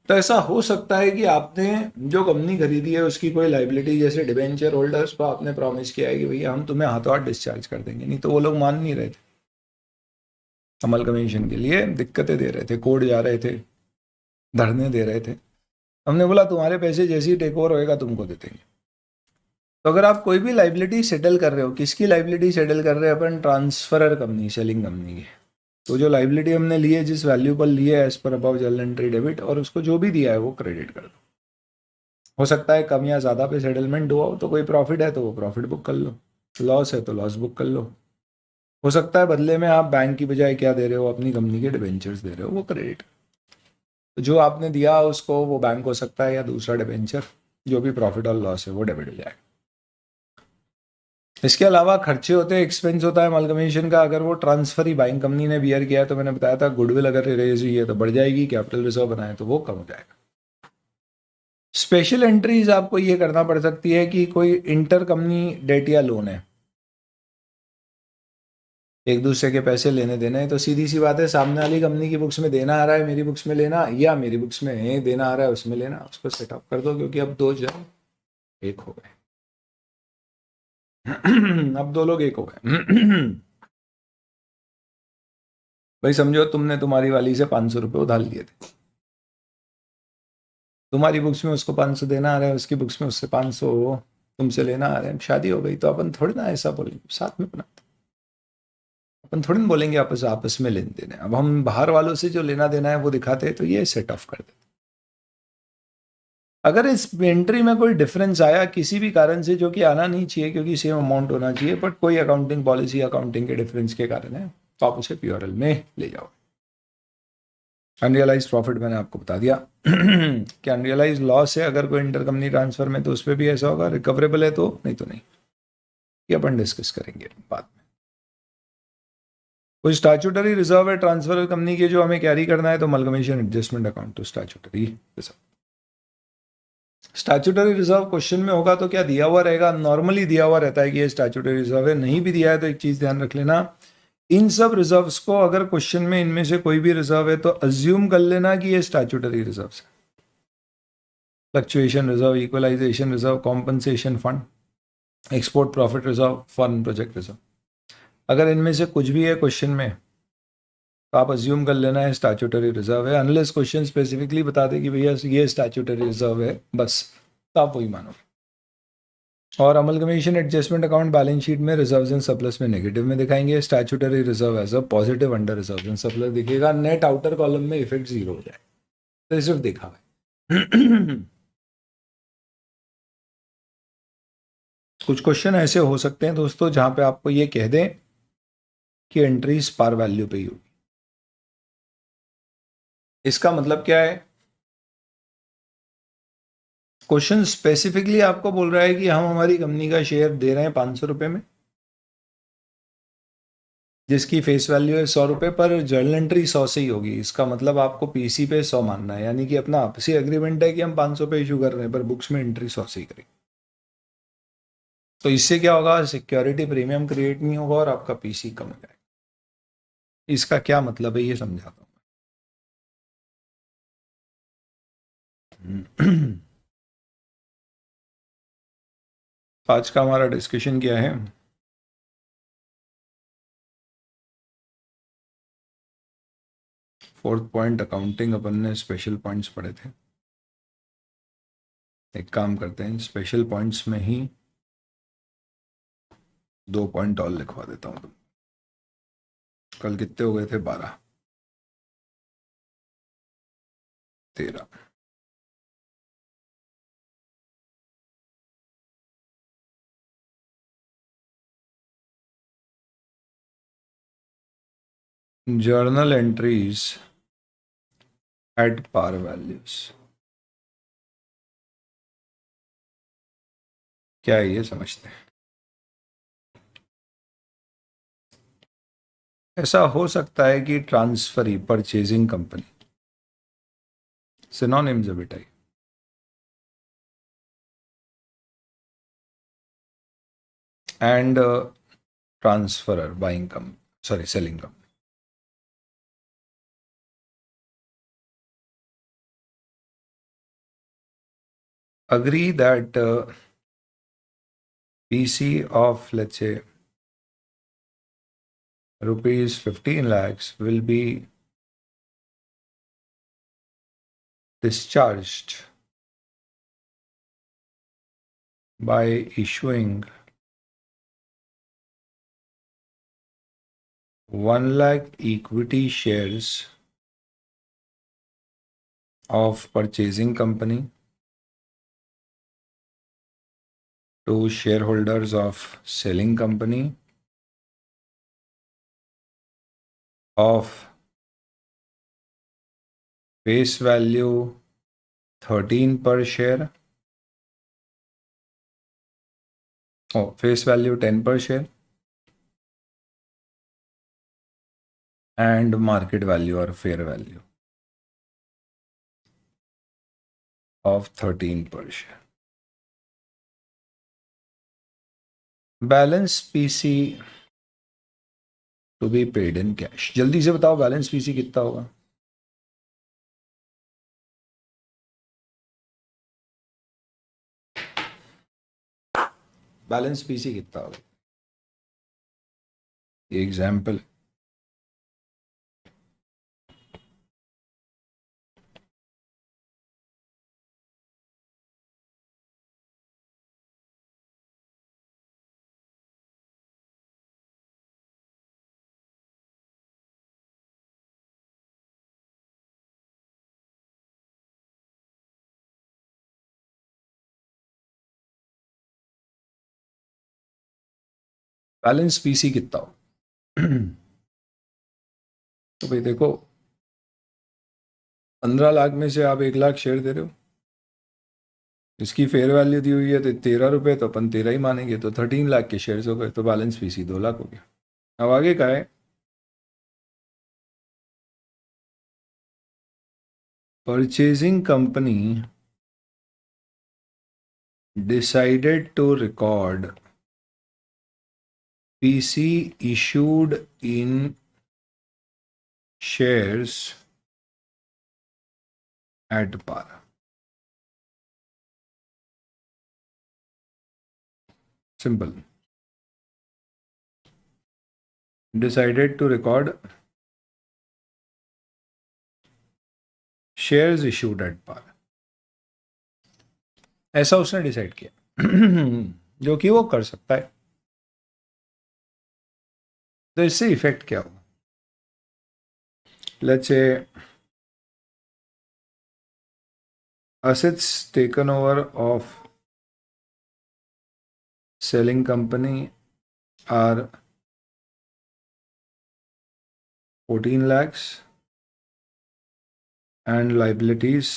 तो ऐसा हो सकता है कि आपने जो कंपनी खरीदी है उसकी कोई लाइबिलिटी, जैसे डिबेंचर होल्डर्स को आपने प्रॉमिस किया है कि भैया हम तुम्हें हाथों हाथ डिस्चार्ज कर देंगे, नहीं तो वो लोग मान नहीं रहे थे। अमल कमीशन के लिए दिक्कतें दे रहे थे, कोर्ट जा रहे थे, धरने दे रहे थे। हमने बोला तुम्हारे पैसे जैसे ही टेक ओवर होएगा तुमको दे देंगे। तो अगर आप कोई भी लाइबिलिटी सेटल कर रहे हो, किसकी लाइबिलिटी सेटल कर रहे हैं अपन? ट्रांसफरर कंपनी, सेलिंग कंपनी की। तो जो लाइबिलिटी हमने ली है, जिस वैल्यू पर ली है as per about journal entry debit, और उसको जो भी दिया है वो क्रेडिट कर दो। हो सकता है कम या ज़्यादा पे सेटलमेंट हुआ हो, तो कोई प्रॉफिट है तो वो प्रॉफिट बुक कर लो, लॉस है तो लॉस बुक कर लो। हो सकता है बदले में आप बैंक की बजाय क्या दे रहे हो, अपनी कंपनी के डिबेंचर्स दे रहे हो, वो क्रेडिट। तो जो आपने दिया उसको वो बैंक हो सकता है या दूसरा डिबेंचर, जो भी प्रॉफिट और लॉस है वो डेबिट हो जाएगा। इसके अलावा खर्चे होते हैं, एक्सपेंस होता है अमलगमेशन का। अगर वो ट्रांसफर ही बाइंग कंपनी ने बियर किया है तो मैंने बताया था गुडविल अगर रेज हुई है तो बढ़ जाएगी, कैपिटल रिजर्व बनाए तो वो कम हो जाएगा। स्पेशल एंट्रीज आपको ये करना पड़ सकती है कि कोई इंटर कंपनी डेट या लोन है, एक दूसरे के पैसे लेने देने, तो सीधी सी बात है सामने वाली कंपनी की बुक्स में देना आ रहा है मेरी बुक्स में लेना, या मेरी बुक्स में देना आ रहा है उसमें लेना, उसको सेटअप कर दो, क्योंकि अब दो जन एक हो गए। अब दो लोग एक हो गए। भाई समझो तुमने तुम्हारी वाली से 500 रुपये उधार लिए थे, तुम्हारी बुक्स में उसको 500 देना आ रहा है, उसकी बुक्स में उससे 500 तुमसे लेना आ रहा है, शादी हो गई तो अपन थोड़ी ना ऐसा बोलेंगे साथ में बनाते, अपन थोड़ी ना बोलेंगे आपस आपस में लेन देना है। अब हम बाहर वालों से जो लेना देना है वो दिखाते हैं तो ये सेट ऑफ कर देते। अगर इस एंट्री में कोई डिफरेंस आया किसी भी कारण से, जो कि आना नहीं चाहिए क्योंकि सेम अमाउंट होना चाहिए, बट कोई अकाउंटिंग पॉलिसी अकाउंटिंग के डिफरेंस के कारण है, तो आप उसे प्योरल में ले जाओ। अनरियलाइज प्रॉफिट मैंने आपको बता दिया कि अनरियलाइज लॉस है अगर कोई इंटर कंपनी ट्रांसफर में, तो उस पर भी ऐसा होगा, रिकवरेबल है तो, नहीं तो नहीं, ये अपन डिस्कस करेंगे बाद में। कोई स्टैट्यूटरी रिजर्व है ट्रांसफर कंपनी के जो हमें कैरी करना है, तो amalgamation adjustment account to statutory reserve. Statutory reserve question में होगा तो क्या दिया हुआ रहेगा, नॉर्मली दिया हुआ रहता है कि ये स्टैट्यूटरी रिजर्व है। नहीं भी दिया है तो एक चीज ध्यान रख लेना, इन सब रिजर्व्स को अगर क्वेश्चन में इनमें से कोई भी रिजर्व है तो अज्यूम कर लेना कि ये स्टैट्यूटरी रिजर्व है। Fluctuation reserve, equalisation reserve, compensation fund, export profit reserve, foreign project reserve, अगर इनमें से कुछ भी है क्वेश्चन में तो आप अज्यूम कर लेना है स्टैट्यूटरी रिजर्व है, अनलेस क्वेश्चन स्पेसिफिकली बता दे कि भैया ये स्टैट्यूटरी रिजर्व है, बस तो आप वही मानोगे। और amalgamation adjustment account balance sheet में रिजर्व्स एंड सरप्लस में नेगेटिव में दिखाएंगे, statutory reserve as a positive under reserves and surplus दिखेगा, नेट आउटर कॉलम में इफेक्ट जीरो हो जाए, तो सिर्फ देखा है। कुछ क्वेश्चन ऐसे हो सकते हैं दोस्तों जहां पे आपको ये कह दें कि एंट्रीज पार वैल्यू पे ही होगी। इसका मतलब क्या है, क्वेश्चन स्पेसिफिकली आपको बोल रहा है कि हम हमारी कंपनी का शेयर दे रहे हैं 500 रुपए में, जिसकी फेस वैल्यू है 100 रुपए, पर जर्नल एंट्री 100 से ही होगी। इसका मतलब आपको पीसी पे 100 मानना है, यानी कि अपना आपसी एग्रीमेंट है कि हम 500 पे इशू कर रहे हैं पर बुक्स में एंट्री 100 से ही करेंगे। तो इससे क्या होगा, सिक्योरिटी प्रीमियम क्रिएट नहीं होगा और आपका पीसी कम हो जाएगा। इसका क्या मतलब है ये समझाता हूँ। आज का हमारा डिस्कशन क्या है, फोर्थ पॉइंट अकाउंटिंग, अपन ने स्पेशल पॉइंट्स पढ़े थे। एक काम करते हैं, स्पेशल पॉइंट्स में ही 2 पॉइंट और लिखवा देता हूँ। कल कितने हो गए थे, 12, 13। Journal entries at par values, क्या है ये समझते हैं। ऐसा हो सकता है कि ट्रांसफरी, परचेजिंग कंपनी, सिनोनिम्स है बेटा, and transferor, buying company, sorry selling company. Agree that PC of, let's say, rupees 15 lakhs will be discharged by issuing 1 lakh equity shares of purchasing company to shareholders of selling company of face value 13 पर share, face value 10 per share and market value or fair value of 13 per share. Balance PC to be paid in cash. जल्दी से बताओ balance PC कितना होगा? Balance PC कितना होगा? Example, balance PC कितना हो? तो भाई देखो, 15 लाख में से आप 1 लाख शेयर दे रहे हो, इसकी फेयर वैल्यू दी हुई है तो 13 रुपये, तो अपन 13 ही मानेंगे, तो 13 लाख के शेयर्स हो गए, तो बैलेंस पीसी 2 लाख हो गया। अब आगे का है, purchasing company decided to record PC issued in shares at par. Simple. Decided to record shares issued at par. ऐसा उसने डिसाइड किया जो कि वो कर सकता है। तो इससे इफेक्ट क्या होगा? Let's say assets taken over of selling company are 14 lakhs and liabilities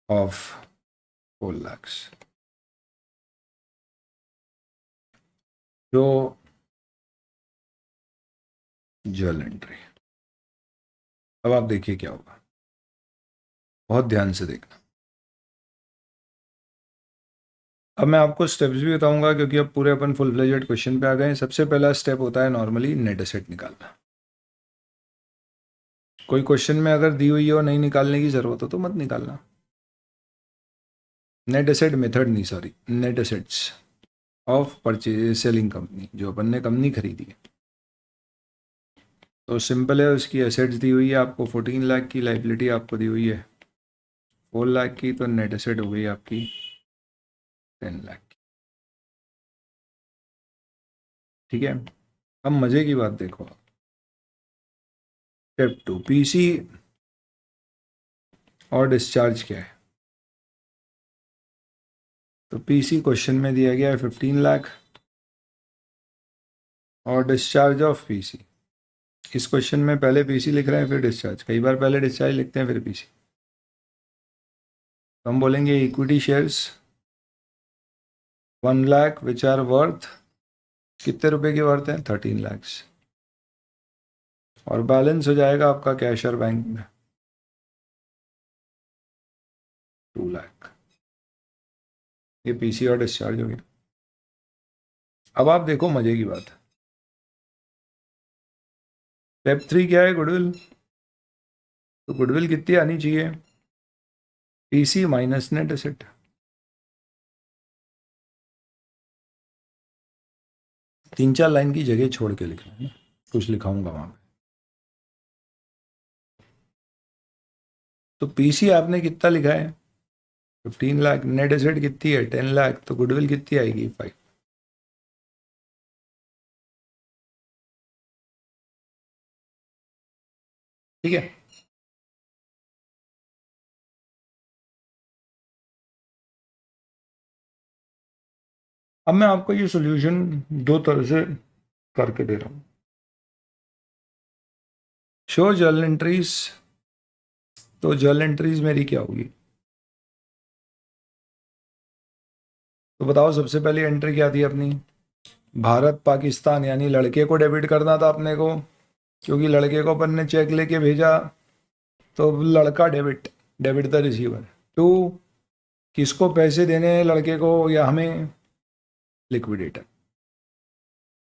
of 4 lakhs. जो जर्नल एंट्री, अब आप देखिए क्या होगा, बहुत ध्यान से देखना। अब मैं आपको स्टेप्स भी बताऊंगा क्योंकि अब पूरे अपन फुल फ्लेजेड क्वेश्चन पे आ गए हैं। सबसे पहला स्टेप होता है नॉर्मली नेट एसेट निकालना। कोई क्वेश्चन में अगर दी हुई है और नहीं निकालने की जरूरत हो तो मत निकालना। नेट एसेट मेथड नहीं, sorry, net assets of purchase selling company, जो अपन ने कंपनी खरीदी है। तो सिंपल है, उसकी एसेट्स दी हुई है आपको 14 लाख की, लाइबिलिटी आपको दी हुई है 4 लाख की, तो नेट एसेट हो गई आपकी 10 लाख की। ठीक है, अब मजे की बात देखो। स्टेप 2, पीसी और डिस्चार्ज क्या है? तो पीसी क्वेश्चन में दिया गया है 15 लाख और डिस्चार्ज ऑफ पीसी। इस क्वेश्चन में पहले पीसी लिख रहे हैं फिर डिस्चार्ज, कई बार पहले डिस्चार्ज लिखते हैं फिर पीसी। तो हम बोलेंगे equity shares 1 lakh which are worth, कितने रुपए की वर्थ है? 13 लाख। और बैलेंस हो जाएगा आपका कैश और बैंक में 2 लाख। ये पीसी और डिस्चार्ज हो गया। अब आप देखो मजे की बात, स्टेप 3 क्या है? गुडविल। तो गुडविल कितनी आनी चाहिए? PC minus net asset. तीन चार लाइन की जगह छोड़ के लिखना है, कुछ लिखाऊंगा वहां पे। तो पीसी आपने कितना लिखा है? 15 लाख। नेट एसेट कितनी है? 10 लाख। तो गुडविल कितनी आएगी? 5। ठीक है, अब मैं आपको ये सॉल्यूशन दो तरह से करके दे रहा हूं। शो जर्नल एंट्रीज, तो जर्नल एंट्रीज मेरी क्या होगी? तो बताओ, सबसे पहली एंट्री क्या थी अपनी? भारत पाकिस्तान, यानी लड़के को डेबिट करना था अपने को, क्योंकि लड़के को अपन ने चेक लेके भेजा, तो लड़का debit, debit the receiver. To, किसको पैसे देने हैं, लड़के को या हमें? Liquidator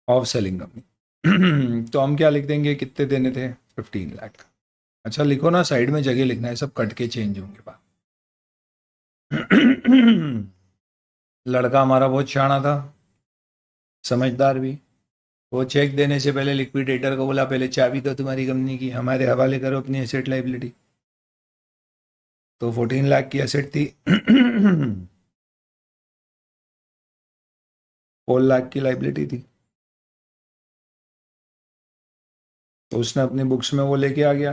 of selling company. तो हम क्या लिख देंगे, कितने देने थे? 15 लाख। अच्छा लिखो ना, साइड में जगह लिखना है, सब कट के चेंज होंगे बात। लड़का हमारा बहुत शाना था, समझदार भी। वो चेक देने से पहले लिक्विडेटर को बोला, पहले चाबी दो तुम्हारी कंपनी की, हमारे हवाले करो अपनी एसेट लाइबिलिटी। तो 14 लाख की एसेट थी। 4 लाख की लाइबिलिटी थी। तो उसने अपनी बुक्स में वो लेके आ गया,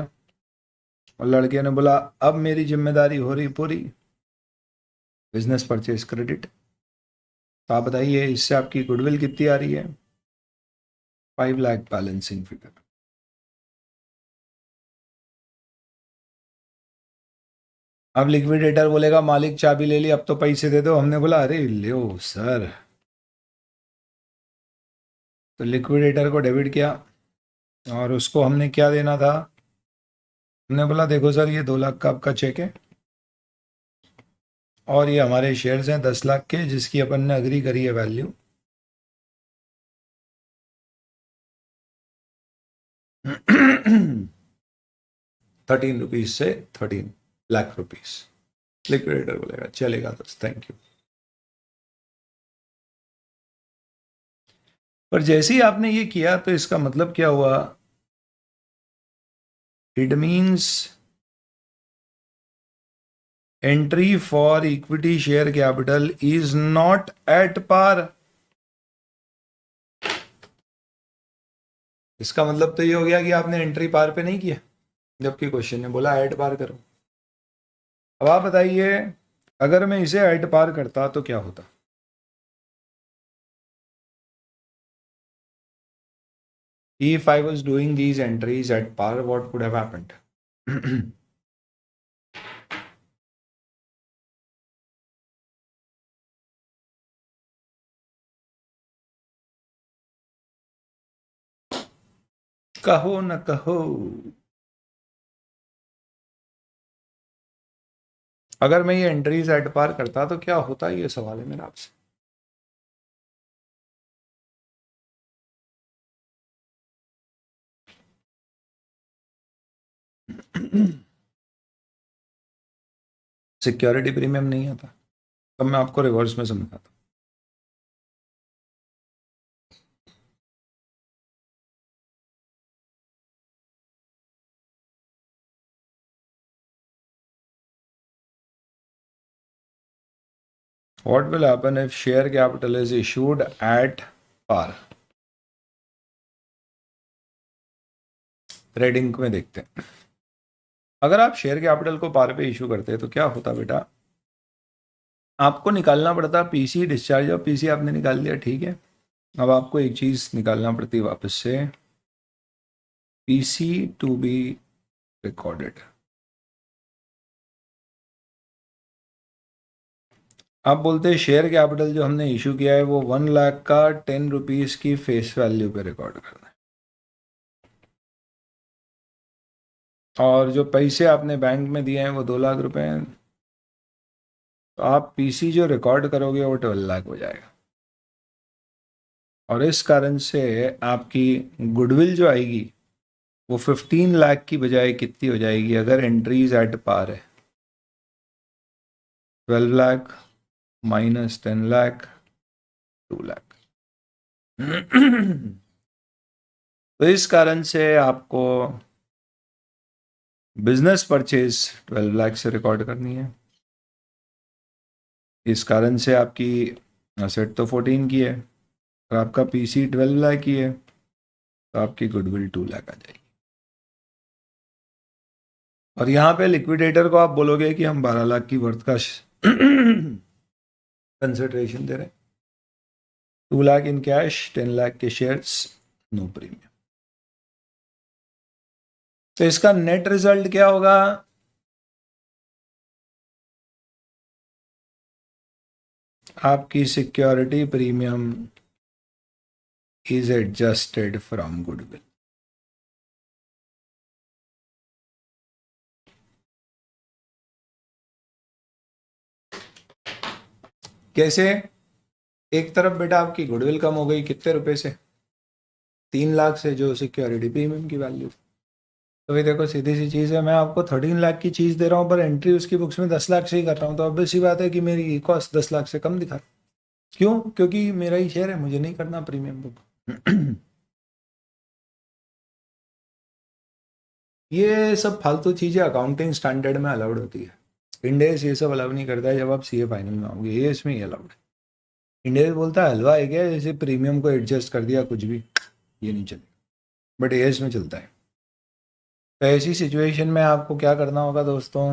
और लड़के ने बोला अब मेरी जिम्मेदारी हो रही पूरी, बिजनेस परचेज क्रेडिट। तो आप बताइए, इससे आपकी गुडविल कितनी आ रही है? 5 लाख बैलेंसिंग फिगर। अब लिक्विडेटर बोलेगा मालिक चाबी ले ली, अब तो पैसे दे दो। हमने बोला अरे लो सर। तो लिक्विडेटर को डेबिट किया, और उसको हमने क्या देना था? हमने बोला देखो सर, ये 2 लाख का आपका चेक है, और ये हमारे शेयर्स हैं 10 लाख के, जिसकी अपन ने अग्री करी है वैल्यू। ₹13 से 13 लाख। लिक्विडेटर बोलेगा चलेगा दोस्त, थैंक यू। पर जैसे ही आपने ये किया, तो इसका मतलब क्या हुआ? It means entry for equity share capital is not at par. इसका मतलब तो ये हो गया कि आपने एंट्री पार पे नहीं किया, जबकि क्वेश्चन ने बोला एट पार करो। अब आप बताइए, अगर मैं इसे एट पार करता तो क्या होता? If I was doing these entries at par, what would have happened? कहो न कहो। अगर मैं ये एंट्रीज एट पार करता तो क्या होता, ये सवाल है मेरा आपसे। सिक्योरिटी प्रीमियम नहीं आता। तब मैं आपको रिवर्स में समझाता हूँ। What will happen if share capital is issued at par? Reading में देखते हैं। अगर आप शेयर कैपिटल को पार पे इशू करते हैं तो क्या होता बेटा? आपको निकालना पड़ता पीसी डिस्चार्ज, और पीसी आपने निकाल लिया, ठीक है। अब आपको एक चीज निकालना पड़ती वापस से, पीसी टू बी रिकॉर्डेड। आप बोलते हैं शेयर कैपिटल जो हमने इशू किया है वो 1 लाख का ₹10 की फेस वैल्यू पे रिकॉर्ड करना है, और जो पैसे आपने बैंक में दिए हैं वो 2 लाख रुपए हैं। तो आप पीसी जो रिकॉर्ड करोगे वो 12 लाख हो जाएगा, और इस कारण से आपकी गुडविल जो आएगी वो 15 लाख की बजाय कितनी हो जाएगी? अगर एंट्रीज एट पार है, 12 लाख माइनस 10 लाख, 2 लाख। तो इस कारण से आपको बिजनेस परचेज 12 लाख से रिकॉर्ड करनी है। इस कारण से आपकी असेट तो 14 की है, और आपका पीसी 12 लाख की है, तो आपकी गुडविल 2 लाख आ जाएगी। और यहाँ पे लिक्विडेटर को आप बोलोगे कि हम 12 लाख की वर्थ का कंसिडरेशन दे रहे हैं, 2 लाख इन कैश, 10 लाख के शेयर्स, नो प्रीमियम। तो इसका नेट रिजल्ट क्या होगा? आपकी security premium is adjusted from goodwill. कैसे? एक तरफ बेटा आपकी गुडविल कम हो गई, कितने रुपए से? 3 लाख से, जो सिक्योरिटी प्रीमियम की वैल्यू। तो भाई देखो, सीधी सी चीज़ है, मैं आपको 13 लाख की चीज़ दे रहा हूँ पर एंट्री उसकी बुक्स में 10 लाख से ही कर रहा हूँ, तो ऑब्वियस सी बात है कि मेरी कॉस्ट 10 लाख से कम दिखा। क्यों? क्योंकि मेरा ही शेयर है, मुझे नहीं करना प्रीमियम बुक। ये सब फालतू चीज़ें अकाउंटिंग स्टैंडर्ड में अलाउड होती है। इंडेस ये सब अलाउ नहीं करता है। जब आप सीए फाइनल में आओगे, ये इसमें ये अलाउड है। इंडेस बोलता है हलवा है क्या, जैसे प्रीमियम को एडजस्ट कर दिया कुछ भी, ये नहीं चलेगा। बट एएस में चलता है। तो ऐसी सिचुएशन में आपको क्या करना होगा दोस्तों?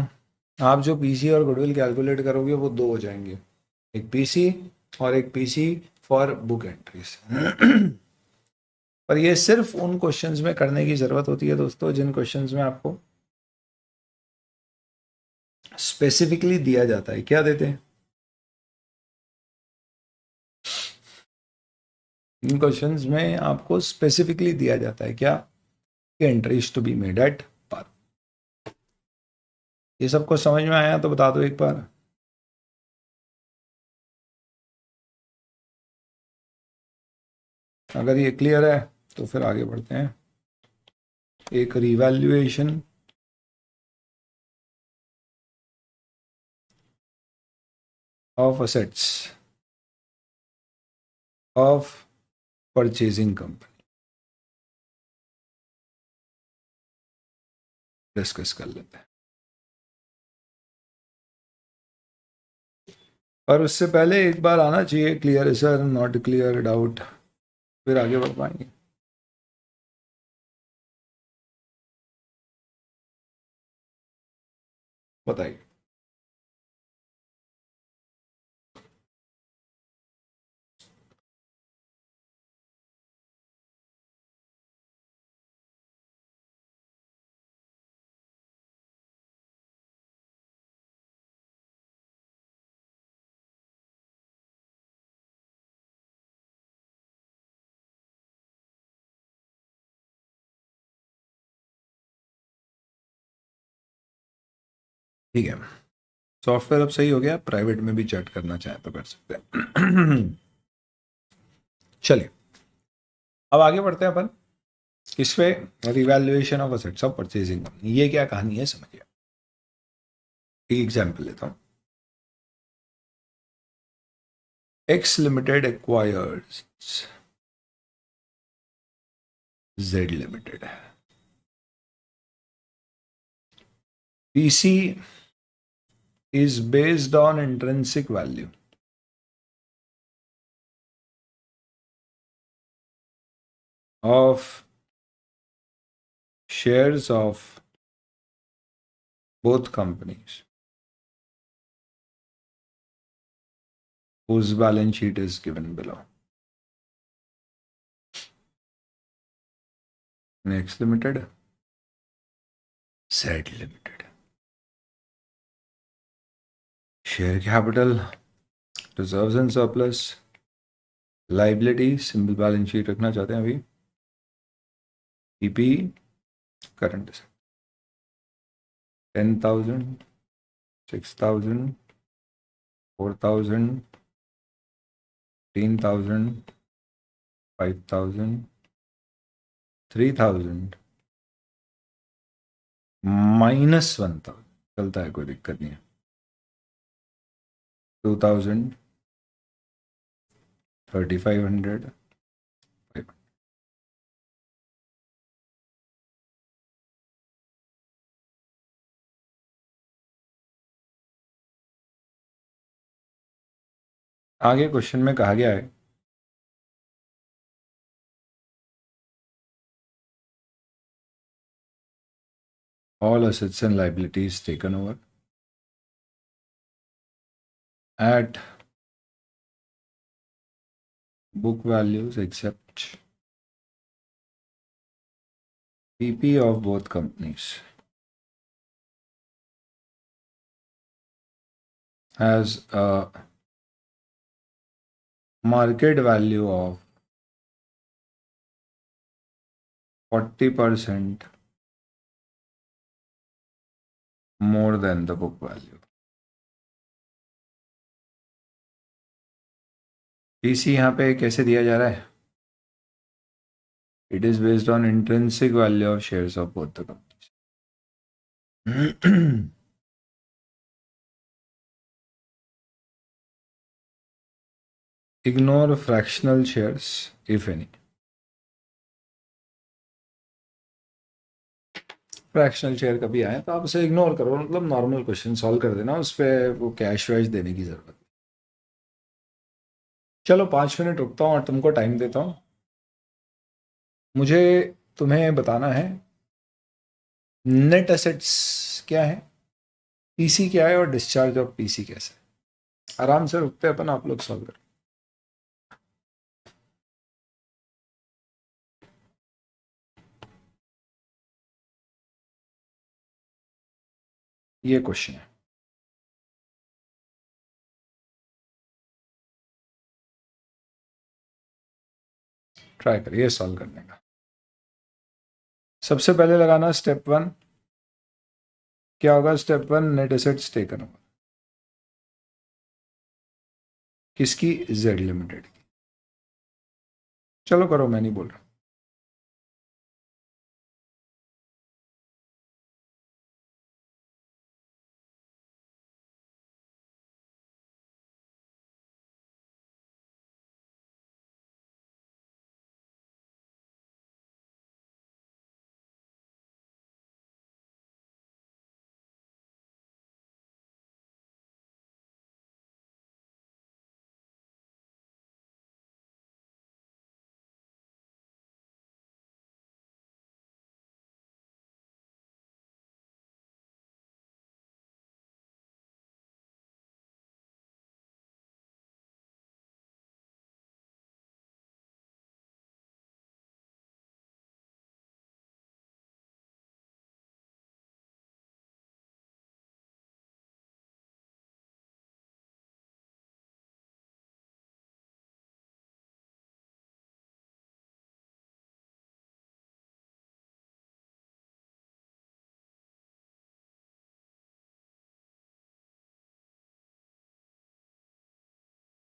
आप जो पीसी और गुडविल कैलकुलेट करोगे वो दो हो जाएंगे, एक पीसी और एक पीसी फॉर बुक एंट्रीज। पर ये सिर्फ उन क्वेश्चंस में करने की ज़रूरत होती है दोस्तों जिन क्वेश्चंस में आपको स्पेसिफिकली दिया जाता है। क्या देते हैं? इन क्वेश्चंस में आपको स्पेसिफिकली दिया जाता है क्या? Entries to be made at par. ये सबको समझ में आया तो बता दो एक बार। अगर ये क्लियर है तो फिर आगे बढ़ते हैं। एक revaluation of assets of purchasing company discuss कर लेते हैं। पर उससे पहले एक बार आना चाहिए क्लियर है सर, नॉट क्लियर, डाउट, फिर आगे बढ़ पाएंगे। बताइए। ठीक है, सॉफ्टवेयर अब सही हो गया, प्राइवेट में भी चैट करना चाहे तो कर सकते हैं। चलिए अब आगे बढ़ते हैं अपन किस पे? Revaluation of assets of purchasing company. ये क्या कहानी है समझिए। एक एग्जांपल लेता हूं। X limited acquires Z limited. PC is based on intrinsic value of shares of both companies whose balance sheet is given below. Next Limited, Z Limited. Share capital, reserves and surplus, liability, simple balance sheet रखना चाहते हैं अभी, PP current 10,000, 6,000, 4,000, 3,000, 5,000, 3,000, -1,000 चलता है, कोई दिक्कत नहीं है। 2,000, 3,500, आगे क्वेश्चन में कहा गया है all assets and liabilities taken over at book values except PP of both companies has a market value of 40% more than the book value. PC यहाँ पे कैसे दिया जा रहा है? It is based on intrinsic value of shares of both the companies. Ignore fractional shares, if any. Fractional share कभी आए तो आप उसे इग्नोर करो, मतलब नॉर्मल क्वेश्चन सॉल्व कर देना, उस पर वो कैश वैश देने की ज़रूरत नहीं। चलो 5 मिनट रुकता हूँ और तुमको टाइम देता हूँ। मुझे तुम्हें बताना है नेट एसेट्स क्या है, पीसी क्या है और डिस्चार्ज ऑफ पीसी कैसे है। आराम से रुकते हैं अपन, आप लोग सॉल्व करो। ये क्वेश्चन है, ट्राई करिए सॉल्व करने का। सबसे पहले लगाना स्टेप 1। क्या होगा step 1? Net assets taken over, किसकी? जेड लिमिटेड की। चलो करो, मैं नहीं बोल रहा।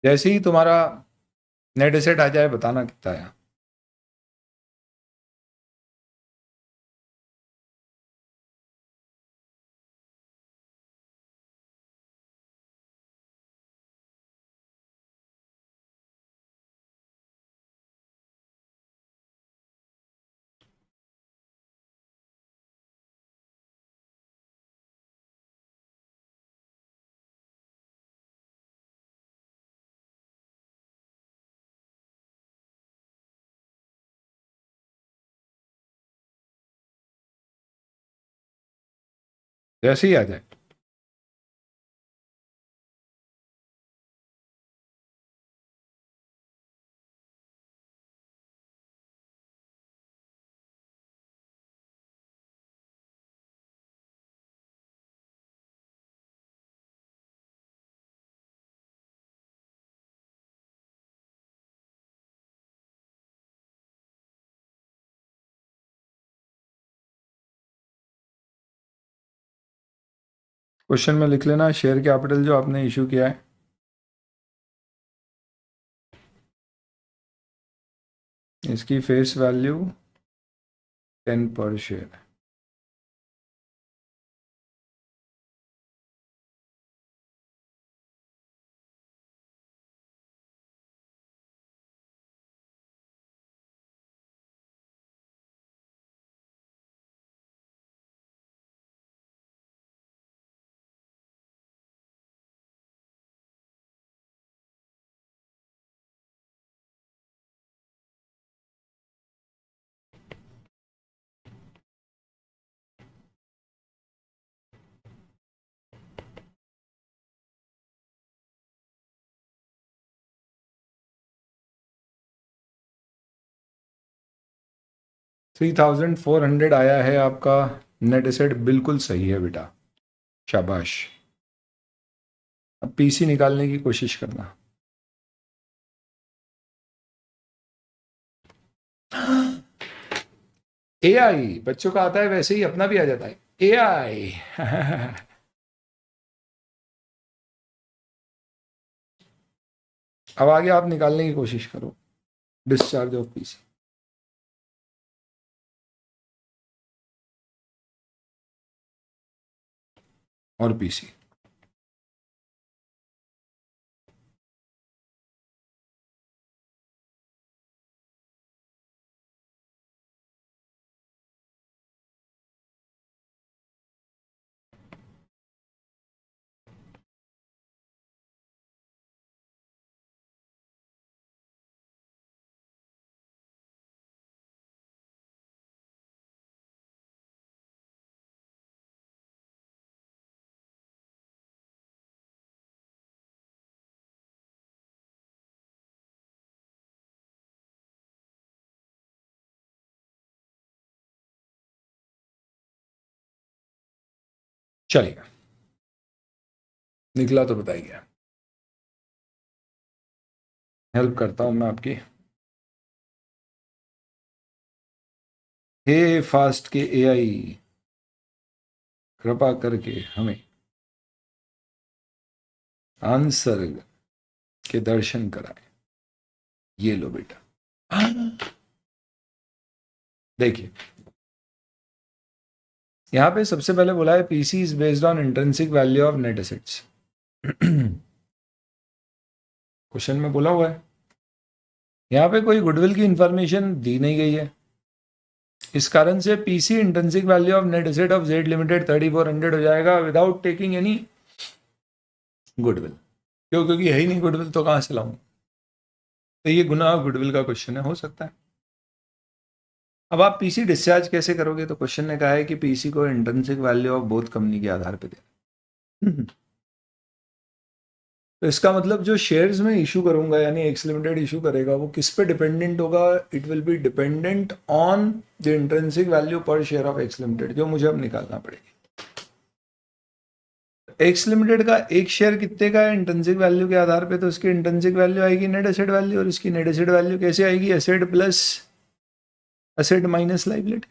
जैसे ही तुम्हारा नेट एसेट आ जाए बताना कितना है। जैसे ही आ जाए। क्वेश्चन में लिख लेना शेयर कैपिटल जो आपने इशू किया है, इसकी फेस वैल्यू 10 पर शेयर। 3400 आया है आपका नेट एसेट, बिल्कुल सही है बेटा, शाबाश। अब पीसी निकालने की कोशिश करना। एआई बच्चों का आता है, वैसे ही अपना भी आ जाता है एआई। अब आगे आप निकालने की कोशिश करो, डिस्चार्ज ऑफ पीसी। और पीसी चलेगा, निकला तो बताइए, हेल्प करता हूं मैं आपकी। हे फास्ट के एआई, कृपा करके हमें आंसर के दर्शन कराए। ये लो बेटा, देखिए यहां पे सबसे पहले बोला है PC is based on intrinsic value of net assets. Question में बोला हुआ है, यहां पे कोई गुडविल की इंफॉर्मेशन दी नहीं गई है, इस कारण से PC intrinsic value of net asset of Z limited 3400 हो जाएगा विदाउट टेकिंग एनी गुडविल। क्यों? क्योंकि है ही नहीं गुडविल, तो कहां से लाऊं? तो ये गुना गुडविल का क्वेश्चन है, हो सकता है। अब आप पीसी डिस्चार्ज कैसे करोगे? तो क्वेश्चन ने कहा है कि पीसी को intrinsic value of both company के आधार पर दे। तो इसका मतलब जो शेयर्स में इशू करूंगा, यानी एक्स लिमिटेड इशू करेगा, वो किस पे डिपेंडेंट होगा? It will be dependent on the intrinsic value पर शेयर ऑफ एक्स लिमिटेड, जो मुझे अब निकालना पड़ेगी। एक्स लिमिटेड का एक शेयर कितने का है इंट्रिंसिक वैल्यू के आधार पे? तो उसकी इंट्रिंसिक वैल्यू आएगी नेट एसेट वैल्यू, और इसकी नेट एसेट वैल्यू कैसे आएगी? Asset plus asset minus liability.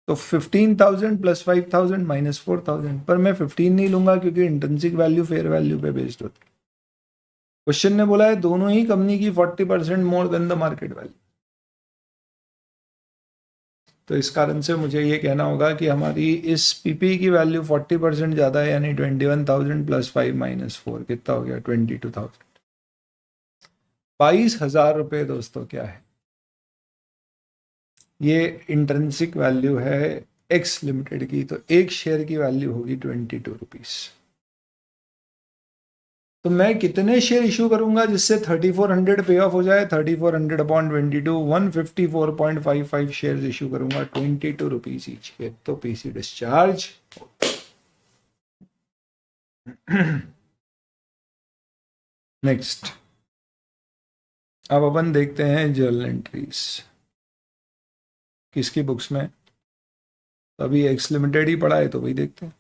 तो 15,000 प्लस 5,000 माइनस 4,000, पर मैं 15 नहीं लूंगा क्योंकि इंट्रिंसिक वैल्यू फेयर वैल्यू पे बेस्ड होती है। क्वेश्चन ने बोला है दोनों ही कंपनी की 40% more than the market value. तो इस कारण से मुझे ये कहना होगा कि हमारी इस पीपी की वैल्यू 40% ज़्यादा है, यानी 21,000 प्लस 5 माइनस 4 कितना हो गया? 22,000। 22,000 रुपये दोस्तों क्या है? ये इंट्रिंसिक वैल्यू है एक्स लिमिटेड की, तो एक शेयर की वैल्यू होगी 22 रुपीज़। तो मैं कितने शेयर इशू करूंगा जिससे 3400 पे ऑफ हो जाए? 3400 अपॉन 22, 154.55 शेयर इशू करूंगा, 22 रुपीज ईच के। तो पीसी डिस्चार्ज। नेक्स्ट, अब अपन देखते हैं जर्नल एंट्रीज किसकी बुक्स में। अभी एक्स लिमिटेड ही पड़ा है तो वही देखते हैं।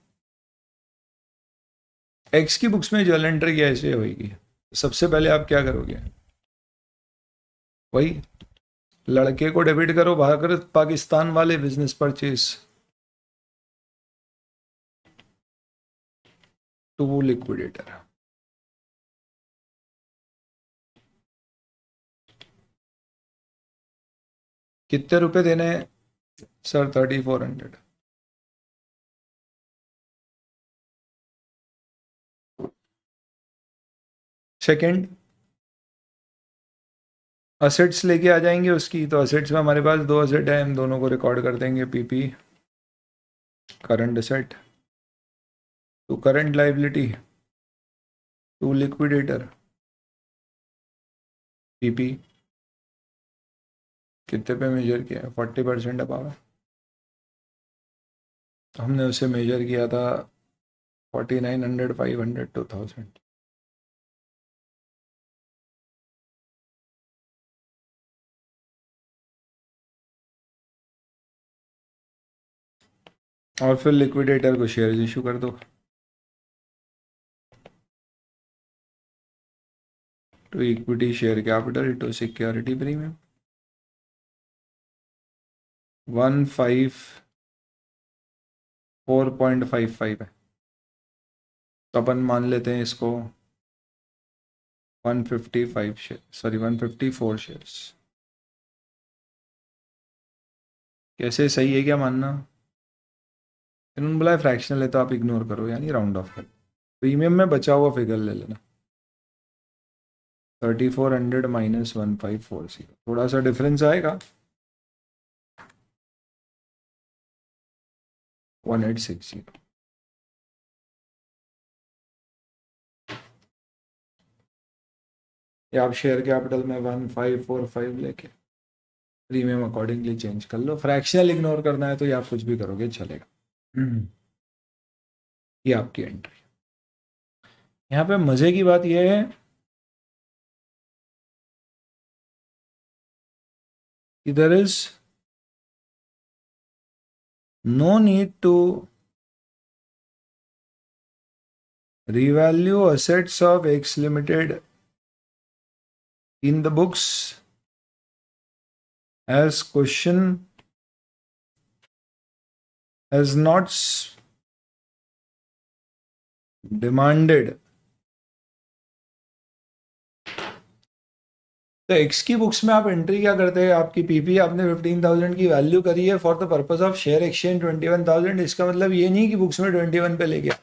एक्स की बुक्स में जर्नल एंट्री कैसे होगी? सबसे पहले आप क्या करोगे? वही लड़के को डेबिट करो, भारत पाकिस्तान वाले बिजनेस परचेज टू वो लिक्विडेटर। कितने रुपए देने हैं सर? 3400। सेकंड, असेट्स लेके आ जाएंगे उसकी, तो असेट्स में हमारे पास दो असेट है, हम दोनों को रिकॉर्ड कर देंगे। PP current asset to current liability to liquidator. PP कितने पे मेजर किया है? 40% अबाव है। तो हमने उसे मेजर किया था 4900, 500, 2000। और फिर लिक्विडेटर को शेयर इशू कर दो to equity share capital to security premium 154.55 है, तो अपन मान लेते हैं इसको 155 शेयर, सॉरी 154 शेयर्स। कैसे, सही है क्या मानना? इन्होंने बोला फ्रैक्शनल है तो आप इग्नोर करो, यानी राउंड ऑफ करो। प्रीमियम में बचा हुआ फिगर ले लेना, 3400 माइनस 1540, थोड़ा सा डिफरेंस आएगा 1860। या आप शेयर कैपिटल में 1545 लेके प्रीमियम अकॉर्डिंगली चेंज कर लो। फ्रैक्शनल इग्नोर करना है तो ये आप कुछ भी करोगे चलेगा। ये आपकी एंट्री। यहाँ पे मजे की बात यह है कि there is no need to revalue assets of X Limited in the books as question has not demanded। तो एक्स की बुक्स में आप एंट्री क्या करते हैं? आपकी पीपी आपने 15,000 की वैल्यू करी है for the purpose of share exchange 21,000। इसका मतलब ये नहीं कि बुक्स में 21 पे ले गया।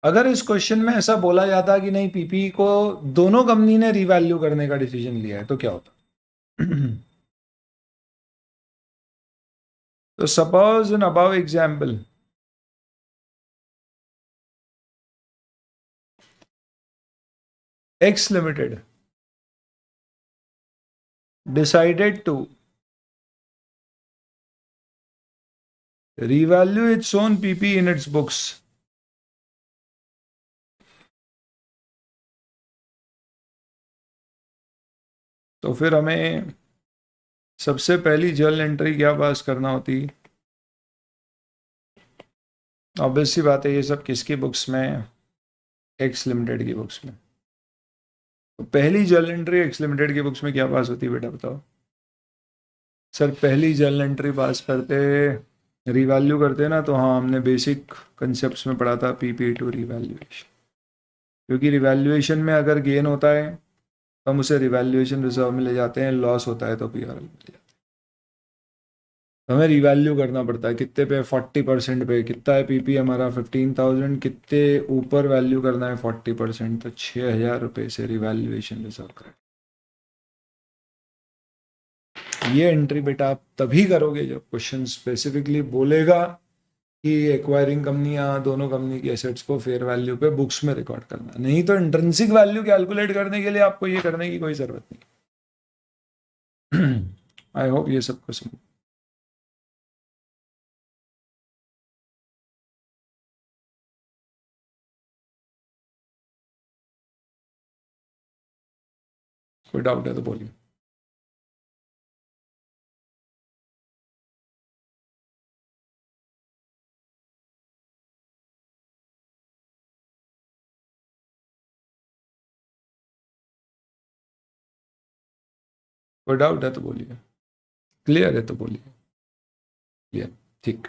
अगर इस क्वेश्चन में ऐसा बोला जाता कि नहीं, पीपी को दोनों कंपनी ने रिवैल्यू करने का डिसीजन लिया है, तो क्या होता? तो suppose an above example, X Limited decided to revalue its own PP in its books। तो फिर हमें सबसे पहली जर्नल एंट्री क्या पास करना होती? ऑब्वियस सी बात है, ये सब किसकी बुक्स में? एक्स लिमिटेड की बुक्स में। तो पहली जर्नल एंट्री एक्स लिमिटेड की बुक्स में क्या पास होती है बेटा, बताओ? सर पहली जर्नल एंट्री पास करते रिवैल्यू करते ना, तो हाँ हमने बेसिक कंसेप्ट में पढ़ा था पीपी टू रिवैल्यूएशन। क्योंकि रिवैल्यूएशन में अगर गेन होता है तो हम उसे रिवैल्यूएशन रिजर्व में ले जाते हैं, लॉस होता है तो पीआरएल में ले जाते हैं। हमें रिवैल्यू करना पड़ता है कितने पे? 40% पे। कितना है पीपी हमारा? 15,000। कितने ऊपर वैल्यू करना है 40%? तो 6,000 रुपये से रिवैल्यूएशन रिजर्व करें। ये एंट्री बेटा आप तभी करोगे जब क्वेश्चन स्पेसिफिकली बोलेगा कि एक्वायरिंग कंपनी या दोनों कंपनी की एसेट्स को फेयर वैल्यू पे बुक्स में रिकॉर्ड करना। नहीं तो इंट्रिंसिक वैल्यू कैलकुलेट करने के लिए आपको ये करने की कोई जरूरत नहीं। आई होप ये सबको समझ। कोई डाउट है तो बोलिए। कोई डाउट है तो बोलिए। क्लियर है तो बोलिए। क्लियर, ठीक।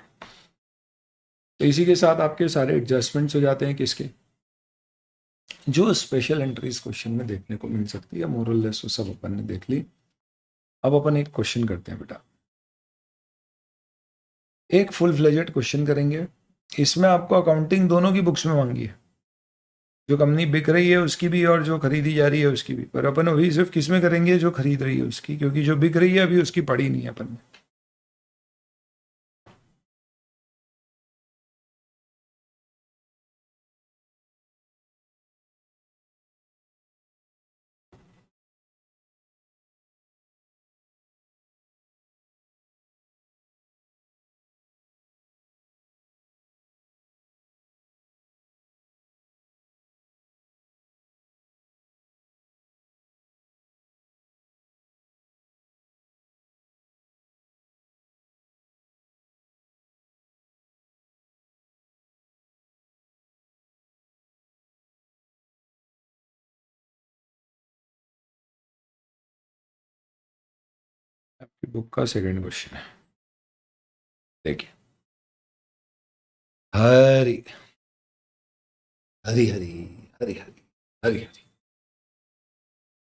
तो इसी के साथ आपके सारे एडजस्टमेंट्स हो जाते हैं किसके? जो स्पेशल एंट्रीज क्वेश्चन में देखने को मिल सकती है, मोरल लेस वो सब अपन ने देख ली। अब अपन एक क्वेश्चन करते हैं बेटा, एक फुल फ्लेजेड क्वेश्चन करेंगे। इसमें आपको अकाउंटिंग दोनों की बुक्स में मांगी है, जो कंपनी बिक रही है उसकी भी और जो खरीदी जा रही है उसकी भी। पर अपन अभी सिर्फ किस में करेंगे? जो खरीद रही है उसकी, क्योंकि जो बिक रही है अभी उसकी पड़ी नहीं है अपन में। बुक का सेकंड क्वेश्चन है, देखिए। हरी हरी हरी हरी हरी हरी हरी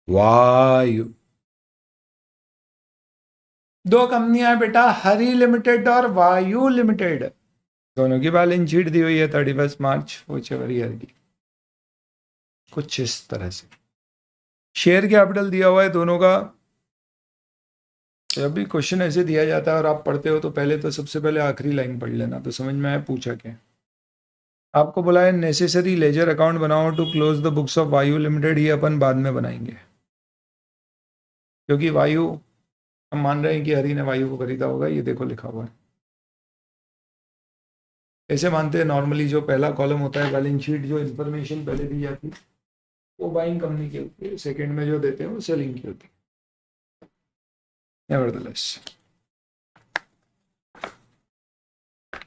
वायु, दो कंपनियां हैं बेटा, हरी लिमिटेड और वायु लिमिटेड। दोनों की बैलेंस शीट दी हुई है 31 मार्च, वही ईयर की, कुछ इस तरह से। शेयर कैपिटल दिया हुआ है दोनों का। जब भी क्वेश्चन ऐसे दिया जाता है और आप पढ़ते हो तो पहले तो सबसे पहले आखिरी लाइन पढ़ लेना, तो समझ में आया पूछा क्या। आपको बोला है नेसेसरी लेजर अकाउंट बनाओ to close the books of Vayu limited, ये अपन बाद में बनाएंगे, क्योंकि वायु हम मान रहे हैं कि हरि ने वायु को खरीदा होगा, ये देखो लिखा हुआ है। ऐसे मानते हैं नॉर्मली, जो पहला कॉलम होता है बैलेंस शीट, जो इन्फॉर्मेशन पहले दी जाती है वो बाइंग कंपनी की होती है, सेकेंड में जो देते हैं वो सेलिंग की होती है। नेवरदलेस,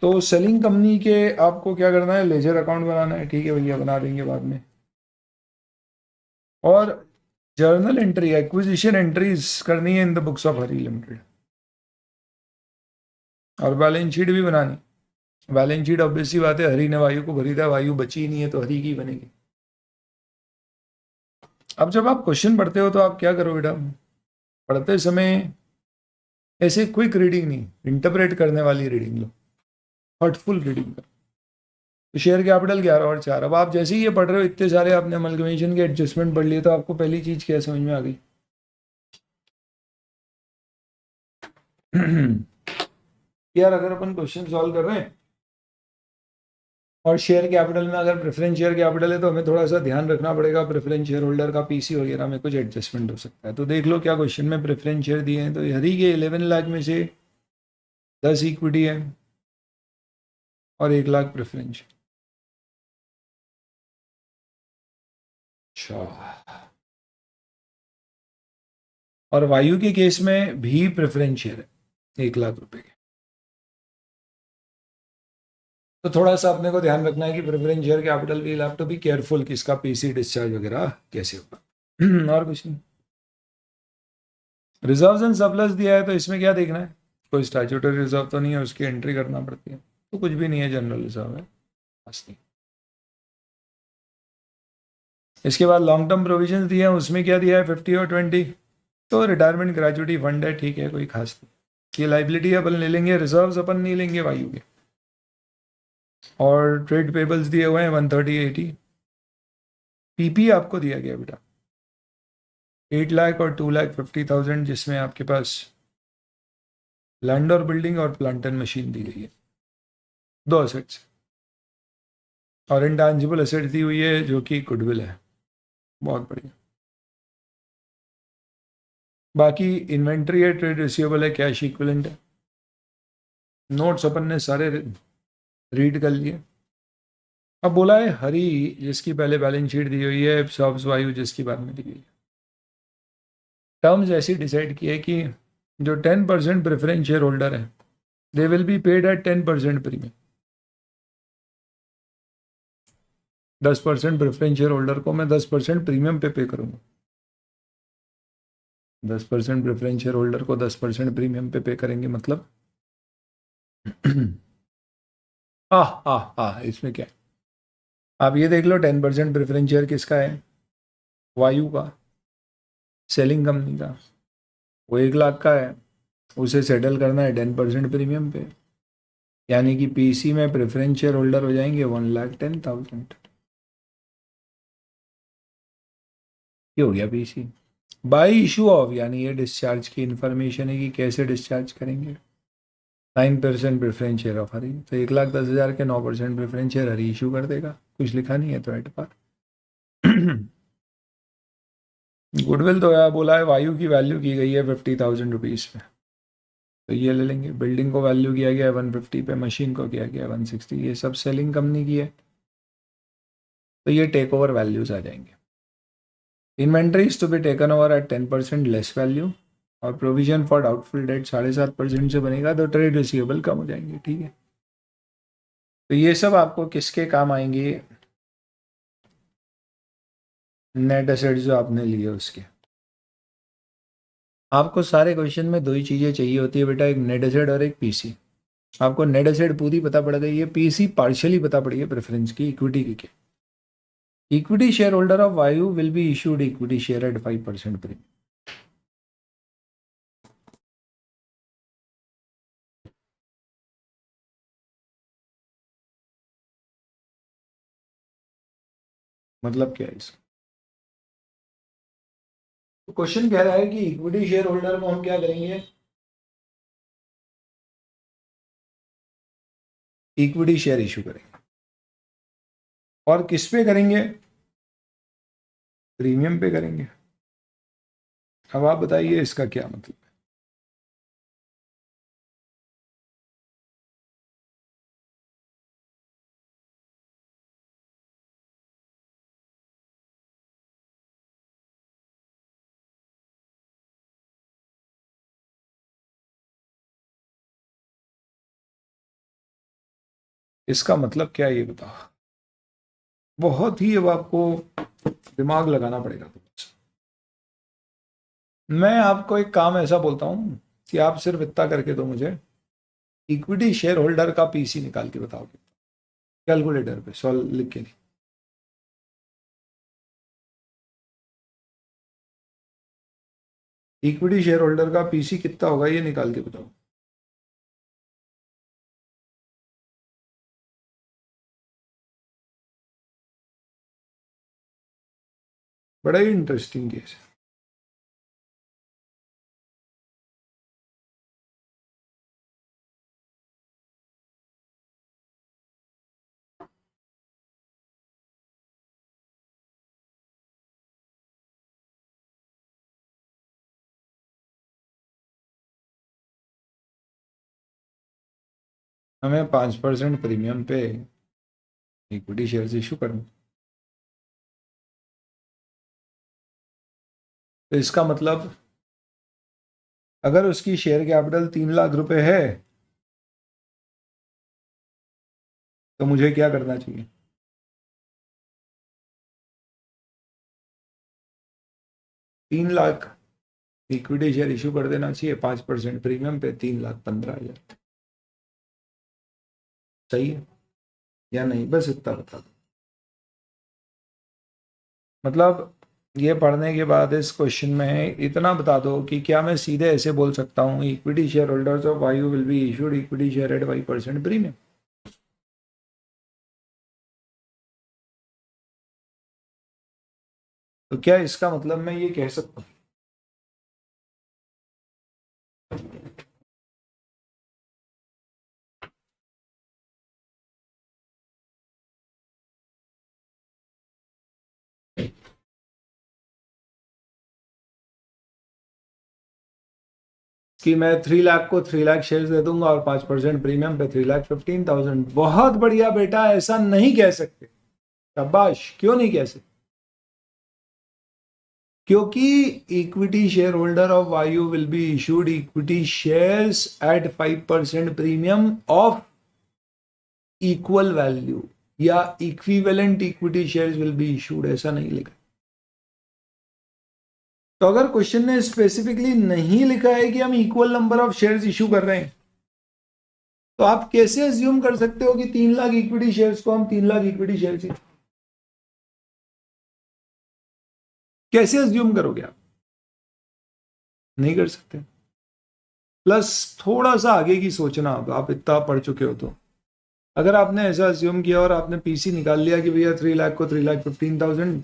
तो सेलिंग कंपनी के आपको क्या करना है, लेजर अकाउंट बनाना है, ठीक है भैया, बना देंगे बाद में। और जर्नल एंट्री, एक्विजिशन एंट्रीज करनी है इन the books of Hari limited, और बैलेंस शीट भी बनानी। बैलेंस शीट ऑब्वियसली बात है, हरी ने वायु को खरीदा, वायु बची ही नहीं है तो हरी की बनेगी। अब जब आप क्वेश्चन पढ़ते हो तो आप क्या करो बेटा, पढ़ते समय ऐसे क्विक रीडिंग नहीं, इंटरप्रेट करने वाली रीडिंग लो, थॉटफुल रीडिंग करो। तो शेयर कैपिटल 11/4। अब आप जैसे ही ये पढ़ रहे हो, इतने सारे आपने अमलगमेशन के एडजस्टमेंट पढ़ लिए, तो आपको पहली चीज क्या समझ में आ गई यार, अगर अपन क्वेश्चन सॉल्व कर रहे हैं और शेयर कैपिटल में अगर प्रेफरेंस शेयर कैपिटल है तो हमें थोड़ा सा ध्यान रखना पड़ेगा, प्रेफरेंस शेयर होल्डर का पीसी वगैरह में कुछ एडजस्टमेंट हो सकता है। तो देख लो क्या क्वेश्चन में प्रेफरेंस शेयर दिए हैं। तो हरी के 11 लाख में से 10 इक्विटी है और 1 लाख प्रेफरेंस। अच्छा, और वायु के केस में भी प्रेफरेंस शेयर है 1 लाख रुपए के। तो थोड़ा सा अपने को ध्यान रखना है कि preference share capital we have to be careful कि इसका पीसी डिस्चार्ज वगैरह कैसे होगा। और कुछ नहीं। रिजर्व्स एंड सरप्लस दिया है तो इसमें क्या देखना है, कोई स्टैट्यूटरी रिजर्व तो नहीं है, उसकी एंट्री करना पड़ती है, तो कुछ भी नहीं है, जनरल रिजर्व है, बस नहीं। इसके बाद लॉन्ग टर्म प्रोविजन दिए हैं, उसमें क्या दिया है 50 और 20, तो रिटायरमेंट ग्रेजुटी फंड है, ठीक है, कोई खास नहीं। ये लाइबिलिटी अपन ले लेंगे, रिजर्व्स अपन नहीं लेंगे वायु के। और ट्रेड पेबल्स दिए हुए हैं 130-80। पीपी आपको दिया गया बेटा 8 लाख और 2,50,000, जिसमें आपके पास लैंड और बिल्डिंग और प्लांट एंड मशीन दी गई है, 2 असेट्स। और इंटैंजिबल असेट दी हुई है जो कि गुडविल है, बहुत बढ़िया। बाकी इन्वेंट्री है, ट्रेड रिसीवेबल है, कैश इक्विवेलेंट है। नोट्स अपन ने सारे रीड कर लिए। अब बोला है हरी, जिसकी पहले बैलेंस शीट दी हुई है, सब्स वायु जिसकी बाद में दी गई है। टर्म्स ऐसी डिसाइड की है कि जो 10% प्रेफरेंस शेयर होल्डर है, they will be paid at 10% premium. 10% preference share holder को मैं 10% प्रीमियम पे करूंगा। 10% प्रेफरेंस शेयर होल्डर को 10% प्रीमियम पे करेंगे, मतलब इसमें क्या है, आप ये देख लो 10% प्रेफरेंस शेयर किसका है, वायु का, सेलिंग कंपनी का। वो 1 लाख का है, उसे सेटल करना है 10% प्रीमियम पे, यानी कि पीसी में प्रेफरेंस शेयर होल्डर हो जाएंगे 1,10,000। ये हो गया पीसी। बाई इशू ऑफ, यानी ये डिस्चार्ज की इंफॉर्मेशन है कि कैसे डिस्चार्ज करेंगे। 9% प्रेफरेंस शेयर ऑफ हरी, तो 1,10,000 के 9% प्रेफरेंस शेयर हरी इशू कर देगा, कुछ लिखा नहीं है तो एट पार। गुडविल तो यार बोला है वायु की वैल्यू की गई है 50,000 रुपीज़ पे, तो ये ले लेंगे। बिल्डिंग को वैल्यू किया गया है 150 पे, मशीन को किया गया है 160, ये सब सेलिंग कंपनी की है, तो ये टेक ओवर वैल्यूज आ जाएंगे। Inventories to be taken over at 10% less value, और प्रोविजन फॉर डाउटफुल डेट 7.5% से बनेगा, तो ट्रेड रिसीवेबल कम हो जाएंगे, ठीक है। तो ये सब आपको किसके काम आएंगे, नेट एसेट्स जो आपने लिए उसके। आपको सारे क्वेश्चन में दो ही चीज़ें चाहिए होती है बेटा, एक नेट एसेट और एक पीसी। आपको नेट एसेट पूरी पता पड़ गई है, पीसी पार्शियली पता पड़ी है प्रेफरेंस की, इक्विटी की। Equity share holder of Vayu will be issued equity share at 5% premium. मतलब क्या है इसका? तो क्वेश्चन कह रहा है कि इक्विटी शेयर होल्डर को हम क्या करेंगे, इक्विटी शेयर इशू करेंगे। और किस पे करेंगे? प्रीमियम पे करेंगे। अब आप बताइए इसका क्या मतलब है। इसका मतलब क्या है ये बताओ। बहुत ही अब आपको दिमाग लगाना पड़ेगा। मैं आपको एक काम ऐसा बोलता हूं कि आप सिर्फ इतना करके दो मुझे, इक्विटी शेयर होल्डर का पीसी निकाल के बताओगे कैलकुलेटर पे सॉल्व लिख के नहीं। इक्विटी शेयर होल्डर का पीसी कितना होगा ये निकाल के बताओ। बड़ा ही इंटरेस्टिंग केस है। हमें 5% प्रीमियम पे इक्विटी शेयर इशू करना। तो इसका मतलब अगर उसकी शेयर कैपिटल 3 लाख रुपए है तो मुझे क्या करना चाहिए? 3 लाख इक्विटी शेयर इशू कर देना चाहिए 5% प्रीमियम पे, 3,15,000। सही है या नहीं, बस इतना बता दो। मतलब ये पढ़ने के बाद इस क्वेश्चन में इतना बता दो कि क्या मैं सीधे ऐसे बोल सकता हूँ equity share holders of Vayu will be issued equity share at 5% premium. तो क्या इसका मतलब मैं ये कह सकता हूँ? कि मैं 3 लाख को 3 लाख शेयर दे दूंगा और 5% प्रीमियम पे 3,15,000। बहुत बढ़िया बेटा, ऐसा नहीं कह सकते। शाबाश, क्यों नहीं कह सकते? क्योंकि equity share holder of Vayu will be issued equity shares at 5% premium of equal value या equivalent equity shares will be issued, ऐसा नहीं लिखा। तो अगर क्वेश्चन ने स्पेसिफिकली नहीं लिखा है कि हम equal number of shares issue कर रहे हैं, तो आप कैसे अज्यूम कर सकते हो कि 3 लाख इक्विटी शेयर्स को हम 3 लाख इक्विटी शेयर्स, कैसे अज्यूम करोगे आप? नहीं कर सकते। प्लस थोड़ा सा आगे की सोचना, आप इतना पढ़ चुके हो तो अगर आपने ऐसा अज्यूम किया और आपने पीसी निकाल लिया कि भैया 3 लाख को 3,15,000,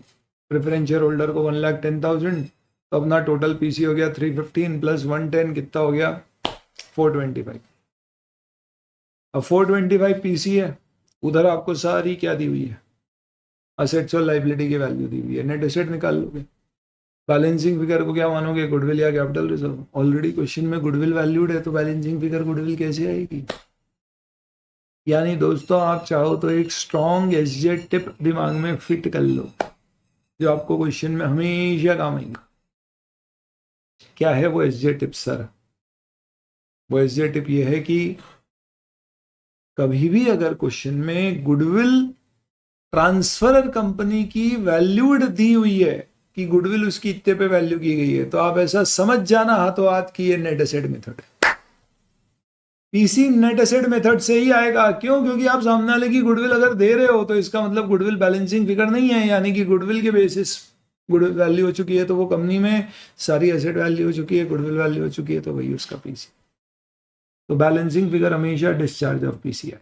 प्रेफरेंस शेयर होल्डर को 1,10,000, तो अपना टोटल पीसी हो गया 315 प्लस 110 कितना हो गया? 425। अब 425 पीसी है, उधर आपको सारी क्या दी हुई है? असेट्स और लाइबिलिटी की वैल्यू दी हुई है। नेट एसेट निकाल लोगे, बैलेंसिंग फिगर को क्या मानोगे? गुडविल या कैपिटल रिजर्व। ऑलरेडी क्वेश्चन में गुडविल वैल्यूड है, तो बैलेंसिंग फिगर गुडविल कैसे आएगी? यानी दोस्तों आप चाहो तो एक स्ट्रॉन्ग एसजे टिप दिमाग में फिट कर लो, जो आपको क्वेश्चन में हमेशा काम आएगा। क्या है वो एसजे टिप सर? वो एसजे टिप ये है कि कभी भी अगर क्वेश्चन में गुडविल ट्रांसफर कंपनी की वैल्यूड दी हुई है कि गुडविल उसकी इतने पे वैल्यू की गई है, तो आप ऐसा समझ जाना हाथों हाथ कि ये नेट एसेट मेथड है। पीसी नेट एसेट मेथड से ही आएगा। क्यों? क्योंकि आप सामने वाले की गुडविल अगर दे रहे हो तो इसका मतलब गुडविल बैलेंसिंग फिगर नहीं है, यानी कि गुडविल के बेसिस गुडविल वैल्यू हो चुकी है, तो वो कंपनी में सारी एसेट वैल्यू हो चुकी है, गुडविल वैल्यू हो चुकी है, तो वही उसका पीसी। तो बैलेंसिंग फिगर हमेशा डिस्चार्ज ऑफ पीसी है।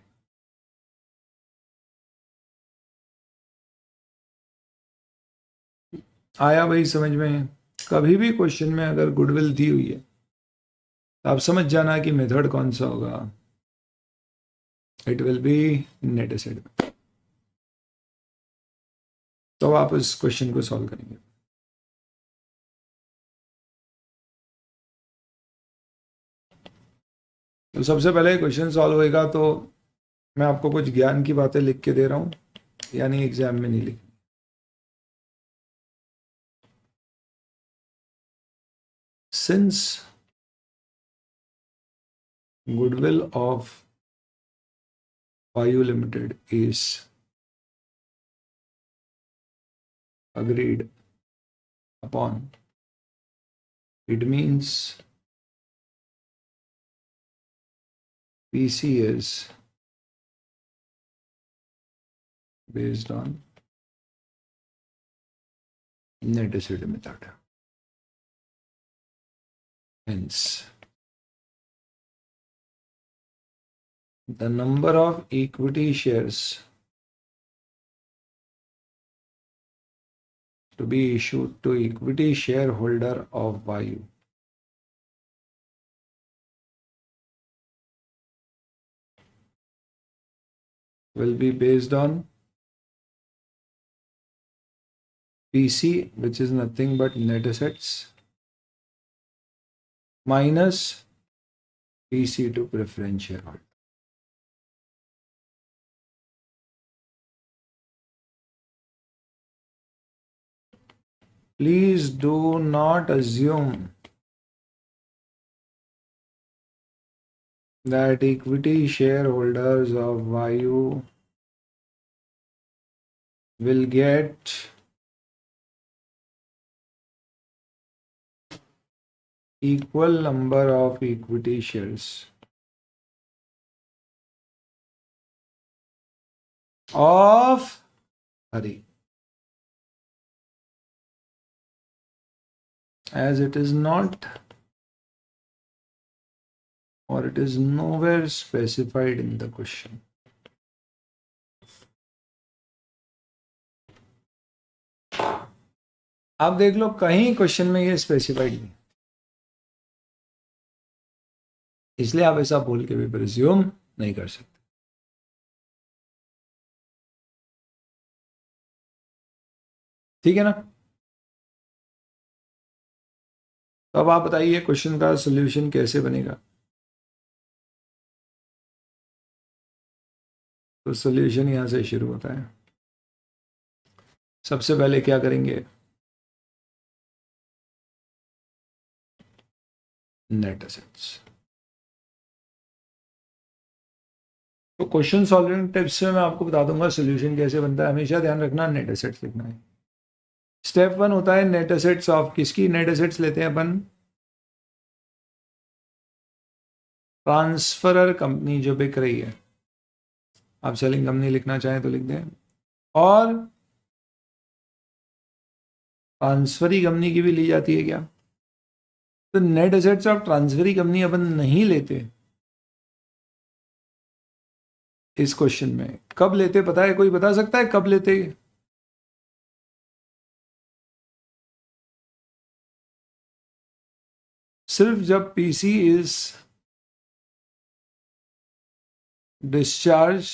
आया भाई समझ में? कभी भी क्वेश्चन में अगर गुडविल दी हुई है तो आप समझ जाना कि मेथड कौन सा होगा, it will be net asset. तो आप इस क्वेश्चन को सॉल्व करेंगे। तो सबसे पहले क्वेश्चन सॉल्व होएगा तो मैं आपको कुछ ज्ञान की बातें लिख के दे रहा हूं, यानी एग्जाम में नहीं लिख। Since goodwill of Vayu Limited is agreed upon, it means PC is based on net asset method. Hence, the number of equity shares to be issued to equity shareholder of Vayu will be based on PC, which is nothing but net assets, minus PC to preference shareholder. Please do not assume that equity shareholders of Vayu will get equal number of equity shares of Hari, as it is not, or it is nowhere specified in the question. आप देख लो कहीं question में ये specified नहीं, इसलिए आप ऐसा बोल के भी प्रिज्यूम नहीं कर सकते। ठीक है ना? तो अब आप बताइए क्वेश्चन का सॉल्यूशन कैसे बनेगा। तो सॉल्यूशन यहां से शुरू होता है। सबसे पहले क्या करेंगे? Net assets. तो क्वेश्चन सॉल्विंग टिप्स से मैं आपको बता दूंगा सॉल्यूशन कैसे बनता है। हमेशा ध्यान रखना नेट एसेट्स लिखना है। स्टेप 1 होता है नेट एसेट्स ऑफ किसकी? नेट एसेट्स लेते हैं अपन ट्रांसफरर कंपनी जो बिक रही है। आप सेलिंग कंपनी लिखना चाहें तो लिख दें, और ट्रांसफरी कंपनी की भी ली जाती है क्या? तो net assets of transferee company अपन नहीं लेते इस क्वेश्चन में। कब लेते पता है? कोई बता सकता है कब लेते? सिर्फ जब PC is discharge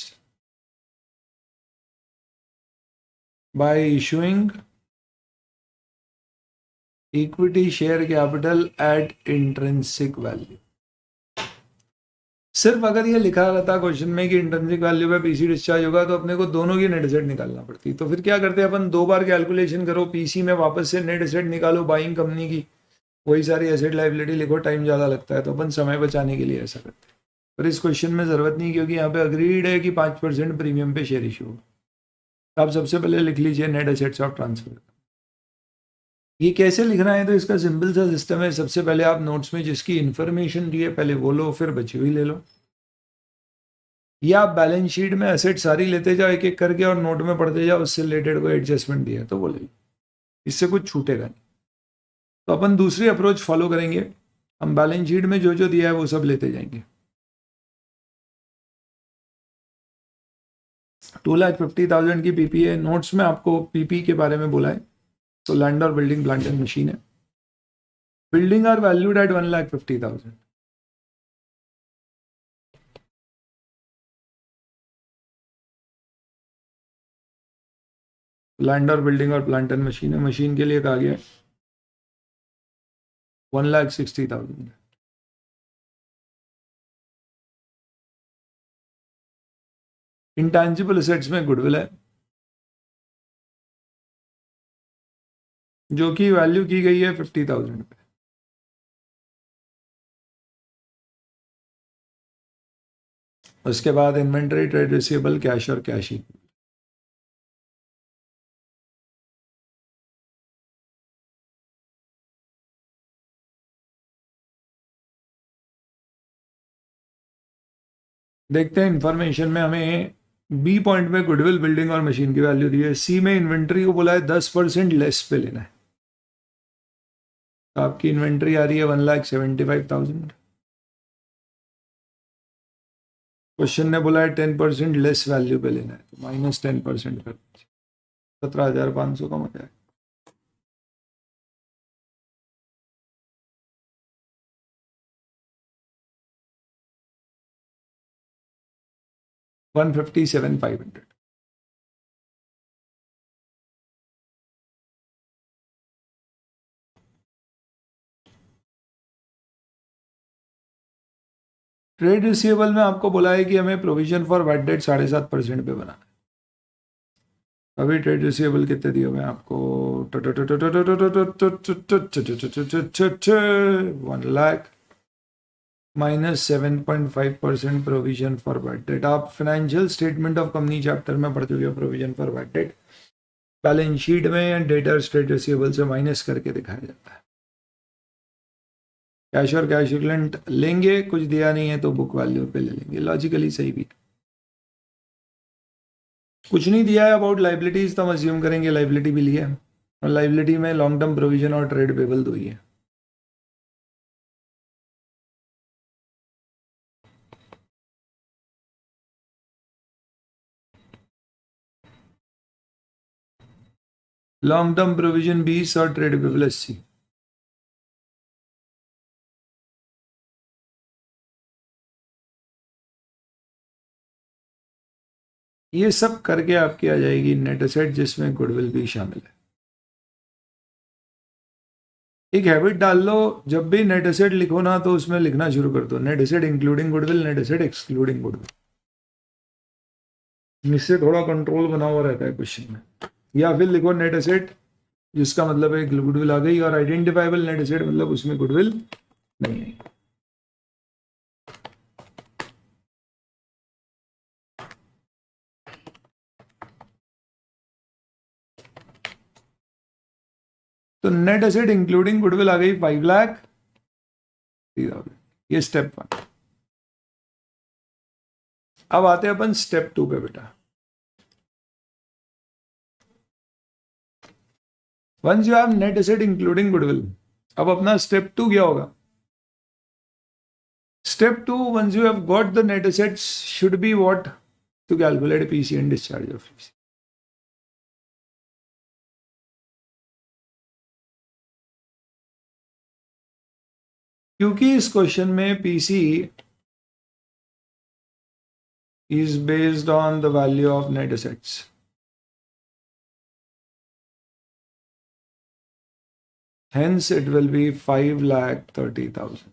by issuing equity share capital eight intrinsic value. सिर्फ अगर ये लिखा रहता क्वेश्चन में कि इंट्रिंसिक वैल्यू पे पीसी डिस्चार्ज होगा तो अपने को दोनों की नेट एसेट निकालना पड़ती। तो फिर क्या करते हैं अपन? 2 बार कैलकुलेशन करो, पीसी में वापस से नेट एसेट निकालो बाइंग कंपनी की, वही सारी एसेट लाइबिलिटी लिखो, टाइम ज़्यादा लगता है। तो अपन समय बचाने के लिए ऐसा करते हैं। पर इस क्वेश्चन में ज़रूरत नहीं, क्योंकि यहाँ पे अग्रीड है कि 5% प्रीमियम पे शेयर इशू हो। आप सबसे पहले लिख लीजिए नेट एसेट्स ऑफ ट्रांसफर। ये कैसे लिखना है, तो इसका सिंपल सा सिस्टम है। सबसे पहले आप नोट्स में जिसकी इंफॉर्मेशन दी है पहले वो लो, फिर बची हुई ले लो, या आप बैलेंस शीट में एसेट सारी लेते जाओ एक एक करके और नोट में पढ़ते जाओ, उससे रिलेटेड कोई एडजस्टमेंट दिया है तो वो ले लो, इससे कुछ छूटेगा नहीं। तो अपन दूसरी अप्रोच फॉलो करेंगे, हम बैलेंस शीट में जो जो दिया है वो सब लेते जाएंगे। 2,50,000 की पीपी है, नोट्स में आपको पीपी के बारे में बोला है, तो लैंड और बिल्डिंग प्लांट एंड मशीन है। Building are valued at 1,50,000। Land और बिल्डिंग और प्लांट एंड मशीन है, मशीन के लिए कहा गया है 1,60,000। इंटेंजिबल एसेट्स में गुडविल है जो कि वैल्यू की गई है 50,000 पे। उसके बाद इन्वेंटरी, ट्रेड रिसीवेबल, कैश और कैश ही। देखते हैं इंफॉर्मेशन में हमें बी पॉइंट में गुडविल, बिल्डिंग और मशीन की वैल्यू दी है, सी में इन्वेंट्री को बोला है 10% लेस पे लेना है, तो आपकी इन्वेंट्री आ रही है 1,75,000। क्वेश्चन ने बोला है 10% लेस वैल्यू पे लेना है, तो -10% कर दीजिए, 17,500 कम हो जाएगा। 157,500। ट्रेड रिसीवेबल में आपको बोला है कि हमें प्रोविजन फॉर बैड डेट 7.5% पे बनाना है। अभी ट्रेड रिसीवेबल कितने दिए हुए हैं आपको, 1,00,000 -7.5% प्रोविजन फॉर बैड डेट। आप financial statement of company chapter में पढ़ चुके हो provision for bad debt, balance sheet में डेटर्स ट्रेड रिसीवेबल से माइनस करके दिखाया जाता है। कैश और कैश इक्विवेलेंट लेंगे, कुछ दिया नहीं है तो बुक वैल्यू पे ले लेंगे, लॉजिकली सही भी। कुछ नहीं दिया है अबाउट लाइबिलिटीज तो हम अज्यूम करेंगे लाइबिलिटी भी लिया है, और लाइबिलिटी में लॉन्ग टर्म प्रोविजन और ट्रेड पेबल दो ही है। लॉन्ग टर्म प्रोविजन 20 और ट्रेड पेबल 80। ये सब करके आपकी आ जाएगी नेट एसेट जिसमें गुडविल भी शामिल है। एक हैबिट डाल लो, जब भी नेट एसेट लिखो ना तो उसमें लिखना शुरू कर दो net asset including goodwill, net asset excluding goodwill. इससे थोड़ा कंट्रोल बना हुआ रहता है क्वेश्चन में। या फिर लिखो नेट एसेट जिसका मतलब है गुडविल आ गई, और आइडेंटिफाइबल नेट एसेट मतलब उसमें गुडविल नहीं आई। तो नेट एसेट इंक्लूडिंग गुडविल आ गई 5,03,000। ये स्टेप 1। अब आते हैं अपन स्टेप 2 पे बेटा। Once you have net asset including goodwill, अब अपना स्टेप 2 क्या होगा? Step 2, once you have got the net assets should be what, to calculate PC and discharge of PC. क्योंकि इस क्वेश्चन में PC is based on the value of net assets. Hence, it will be 5,30,000.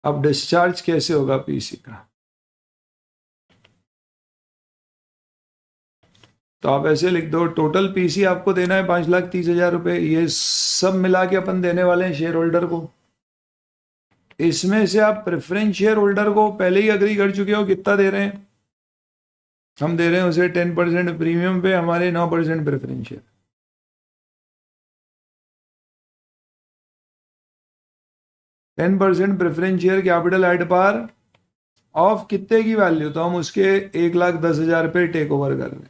अब discharge कैसे होगा PC का? तो आप ऐसे लिख दो, टोटल पीसी आपको देना है 5,30,000 रुपए, ये सब मिला के अपन देने वाले हैं शेयर होल्डर को। इसमें से आप प्रेफरेंस शेयर होल्डर को पहले ही अग्री कर चुके हो कितना दे रहे हैं, हम दे रहे हैं उसे 10% प्रीमियम पे, हमारे 9% preference share. Ten percent preference share capital at par of कितने की वैल्यू, तो हम उसके 1,10,000 पे टेक ओवर कर रहे हैं।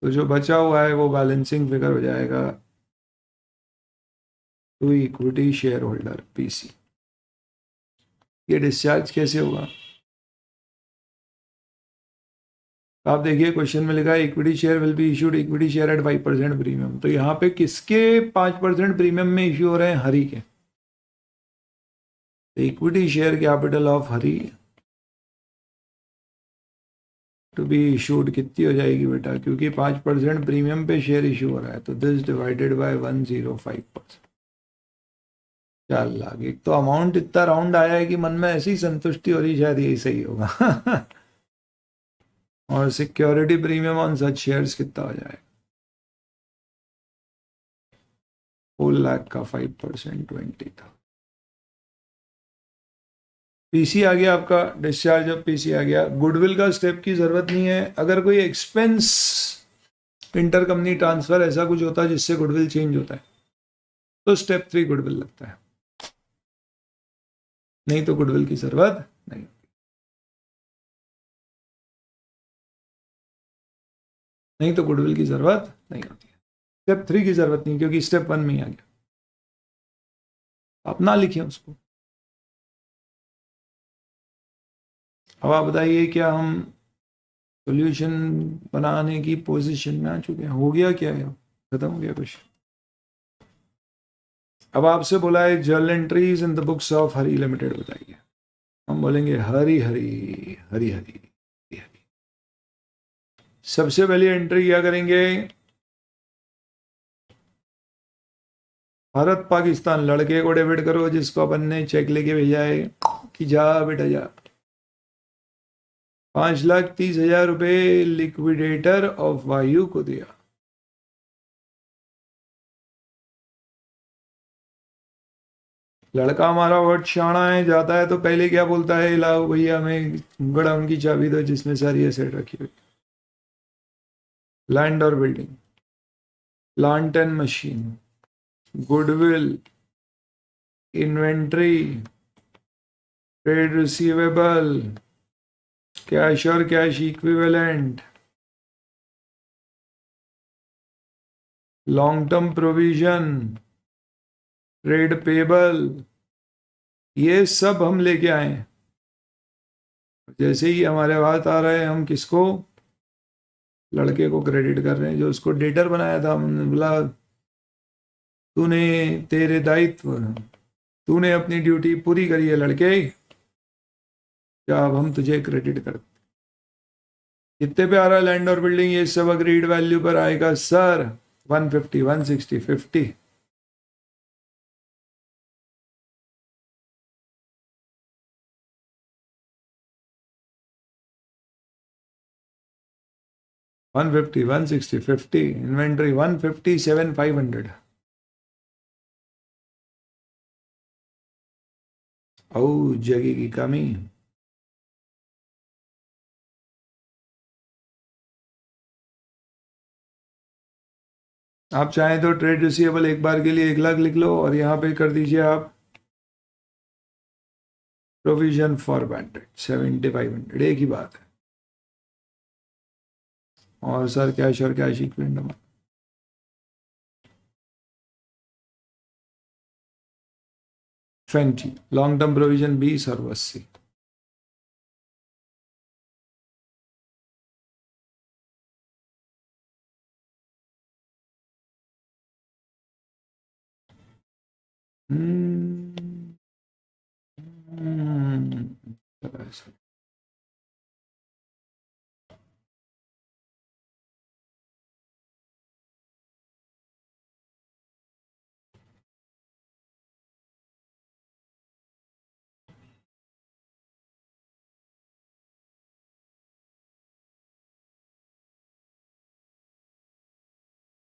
तो जो बचा हुआ है वो बैलेंसिंग फिगर हो जाएगा to equity share holder PC. ये डिस्चार्ज कैसे होगा? आप देखिए क्वेश्चन में लिखा है equity share will be issued equity share at 5% premium. तो यहाँ पे किसके 5% प्रीमियम में इश्यू हो रहे हैं? हरी के। Equity share capital of Hari to be issued कितनी हो जाएगी बेटा, क्योंकि 5% प्रीमियम पे शेयर इशू हो रहा है, तो दिस डिवाइडेड बाय 105%। 4 लाख। एक तो अमाउंट इतना राउंड आया है कि मन में ऐसी संतुष्टि हो रही, शायद यही सही होगा। और security premium on such shares कितना हो जाएगा? 4 लाख का 5% 20 था। पीसी आ गया आपका, डिस्चार्ज ऑफ पीसी आ गया। गुडविल का स्टेप की जरूरत नहीं है। अगर कोई एक्सपेंस इंटर कंपनी ट्रांसफर ऐसा कुछ होता है जिससे गुडविल चेंज होता है तो स्टेप 3 गुडविल लगता है, नहीं तो गुडविल की जरूरत नहीं। नहीं तो गुडविल की जरूरत नहीं होती है। स्टेप 3 की जरूरत नहीं, क्योंकि स्टेप 1 में ही आ गया। आप ना लिखिए उसको। अब आप बताइए क्या हम सॉल्यूशन बनाने की पोजीशन में आ चुके हैं? हो गया क्या है? खत्म हो गया क्वेश्चन। अब आपसे बोला है journal entries in the books of Hari limited बताइए। हम बोलेंगे हरी हरी हरी हरी हरी हरी। सबसे पहली एंट्री क्या करेंगे? भारत पाकिस्तान लड़के को डेबिट करो जिसको अपन ने चेक लेके भेजा है कि जा बेटा जा। 5,30,000 रुपए लिक्विडेटर ऑफ वायु को दिया। लड़का हमारा बहुत शाना है, जाता है तो पहले क्या बोलता है? लाओ भैया हमें गोडाउन की चाबी दो जिसमें सारी एसेट रखी हुई। लैंड और building, plant and machine, goodwill, inventory, trade receivable, cash और cash equivalent, long term provision, trade payable, ये सब हम लेके आए हैं। जैसे ही हमारे बात आ रहा है हम किसको? लड़के को क्रेडिट कर रहे हैं जो उसको डेटर बनाया था। हमने बोला तूने तेरे दायित्व, तूने अपनी ड्यूटी पूरी करी है लड़के, क्या अब हम तुझे क्रेडिट कर। कितने पे आ रहा है लैंड और बिल्डिंग? ये सब अग्रीड वैल्यू पर आएगा सर 150 160 50। वन 160 50। इन्वेंट्री 157 500। ओ जगह की कमी। आप चाहें तो ट्रेड रिसीवेबल एक बार के लिए 1 लाख लिख लो और यहां पे कर दीजिए आप प्रोविजन फॉर बैड डेट 7500। एक ही बात है। और सर कैश और cash equivalent 20। Long term provision 20 और 80।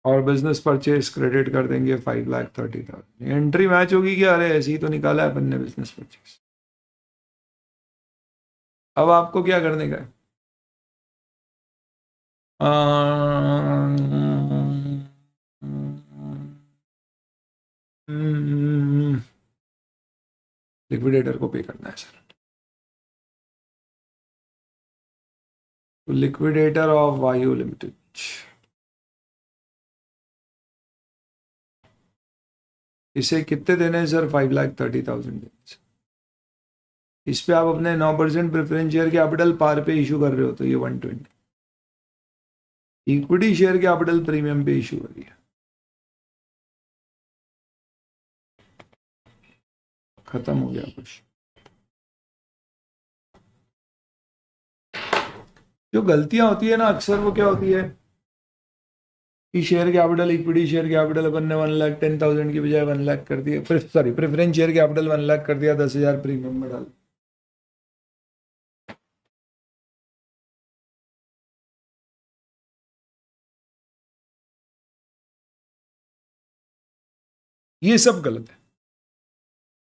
और बिजनेस परचेज क्रेडिट कर देंगे 5,30,000। एंट्री मैच होगी क्या? अरे ऐसे ही तो निकाला है अपन ने बिजनेस परचेज। अब आपको क्या करने का है? लिक्विडेटर को पे करना है सर। तो लिक्विडेटर ऑफ वायु लिमिटेड, इसे कितने देने हैं सर? 5,30,000 देने हैं। इस पे आप अपने 9% प्रेफरेंस शेयर कैपिटल पार पे इशू कर रहे हो तो ये 120, इक्विटी शेयर कैपिटल प्रीमियम पे इशू कर रही है। खत्म हो गया कुछ। जो गलतियां होती है ना अक्सर, वो क्या होती है कि share capital, equity share capital अपन ने 1,10,000 की बजाय 1 लाख कर दिया, sorry preference share capital 1 lakh कर दिया, 10,000 प्रीमियम में डाल। ये सब गलत है,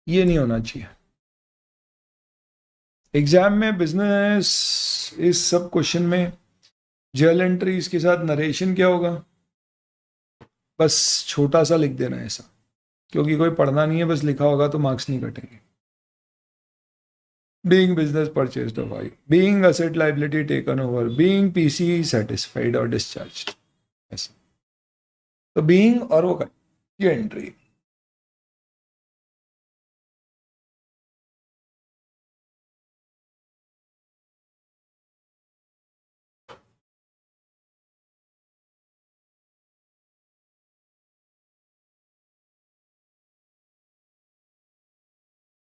ये नहीं होना चाहिए। एग्जाम में बिजनेस इस सब क्वेश्चन में जर्नल एंट्रीज के साथ नरेशन क्या होगा? बस छोटा सा लिख देना ऐसा, क्योंकि कोई पढ़ना नहीं है, बस लिखा होगा तो मार्क्स नहीं कटेंगे। Being business purchased of I, being asset liability taken over, being PC satisfied और डिस्चार्ज्ड, ऐसा। तो बीइंग और वो ये एंट्री।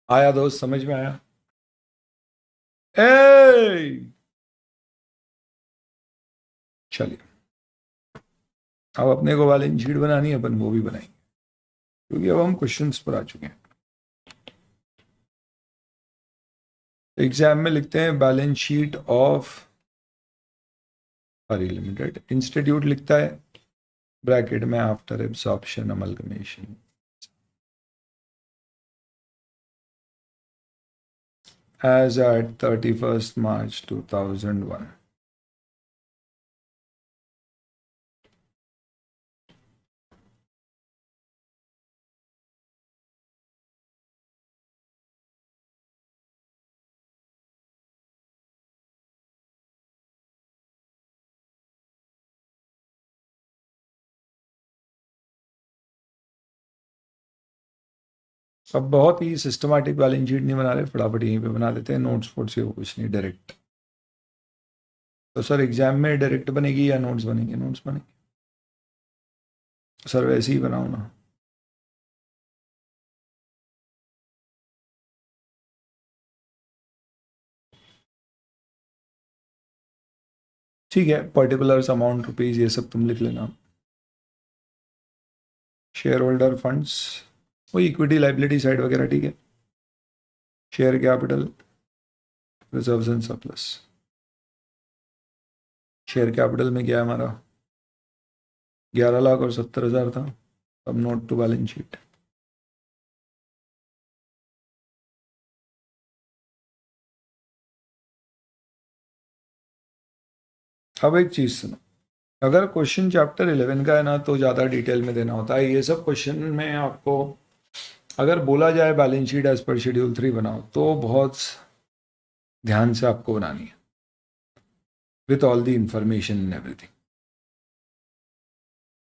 आया दोस्त, समझ में आया? ए चलिए, अब अपने को बैलेंस शीट बनानी है, अपन वो भी बनाएंगे, क्योंकि अब हम क्वेश्चंस पर आ चुके हैं। एग्जाम में लिखते हैं balance sheet of Hari limited, institute लिखता है ब्रैकेट में after absorption amalgamation, as at 31st March 2001. अब बहुत ही सिस्टमैटिक बैलेंस शीट नहीं बना रहे, फटाफट यहीं पे बना देते हैं, नोट्स वोट्स से वो कुछ नहीं, डायरेक्ट। तो सर एग्जाम में डायरेक्ट बनेगी या नोट्स बनेंगे? नोट्स बनेंगे सर, वैसे ही बनाओ ना। ठीक है, पर्टिकुलर्स, अमाउंट, रुपीज, ये सब तुम लिख लेना। शेयर होल्डर फंड्स, वो इक्विटी लाइबिलिटी साइड वगैरह, ठीक है। Share capital, reserves and surplus. Share capital में क्या है हमारा? 11 लाख और 70,000 था। अब नोट टू बैलेंस शीट। अब एक चीज सुनो, अगर क्वेश्चन चैप्टर 11 का है ना तो ज़्यादा डिटेल में देना होता है। ये सब क्वेश्चन में आपको अगर बोला जाए balance sheet as per schedule 3 बनाओ, तो बहुत ध्यान से आपको बनानी है, with all the information and everything.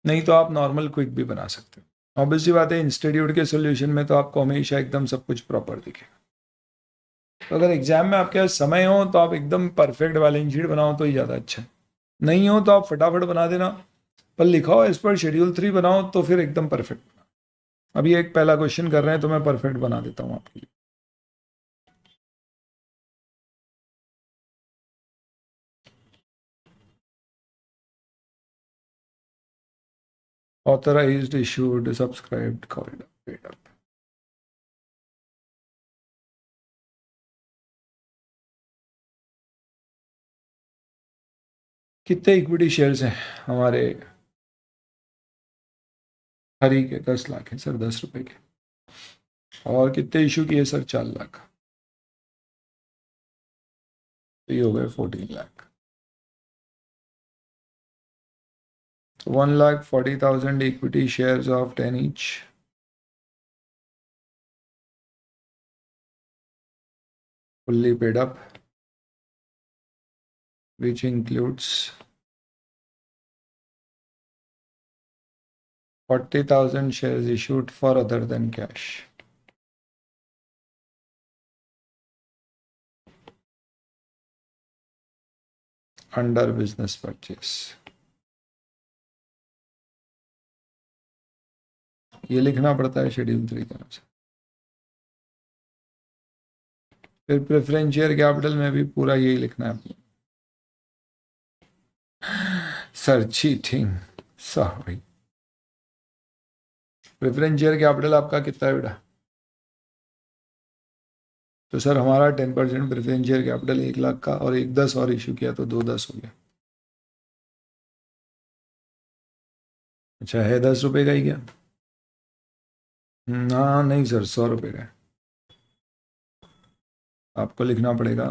नहीं तो आप नॉर्मल क्विक भी बना सकते हो। ऑब्वियसली बात है, इंस्टीट्यूट के सोल्यूशन में तो आपको हमेशा एकदम सब कुछ प्रॉपर दिखेगा। तो अगर एग्जाम में आपके पास समय हो तो आप एकदम परफेक्ट बैलेंस शीट बनाओ तो ही ज़्यादा अच्छा है। नहीं हो तो आप फटाफट बना देना, पर लिखाओ एज पर शेड्यूल 3 बनाओ तो फिर एकदम परफेक्ट। अभी एक पहला क्वेश्चन कर रहे हैं तो मैं परफेक्ट बना देता हूं आपके लिए। Authorised, issued, subscribed, called, paid up. कितने इक्विटी शेयर्स हैं हमारे हरी के? 10 लाख है सर, 10 रुपए के। और कितने इशू किए सर? 4 लाख। तो ये हो गए 14 lakh. So 1,40,000 equity shares of 10 each. Fully paid up, which includes 40,000 shares issued for other than cash. Under business purchase. ये लिखना पड़ता है शेड्यूल 3 के अनुसार। फिर प्रेफरेंस शेयर कैपिटल में भी पूरा यही लिखना है आपको। Sir cheating sorry. Preference share capital आपका कितना है बेटा? तो सर हमारा 10% प्रेफरेंस शेयर कैपिटल 1 लाख का, और 1,10 और इशू किया तो 2,10 हो गया। अच्छा है 10 रुपए का ही क्या? हाँ नहीं सर 100 रुपए का है। आपको लिखना पड़ेगा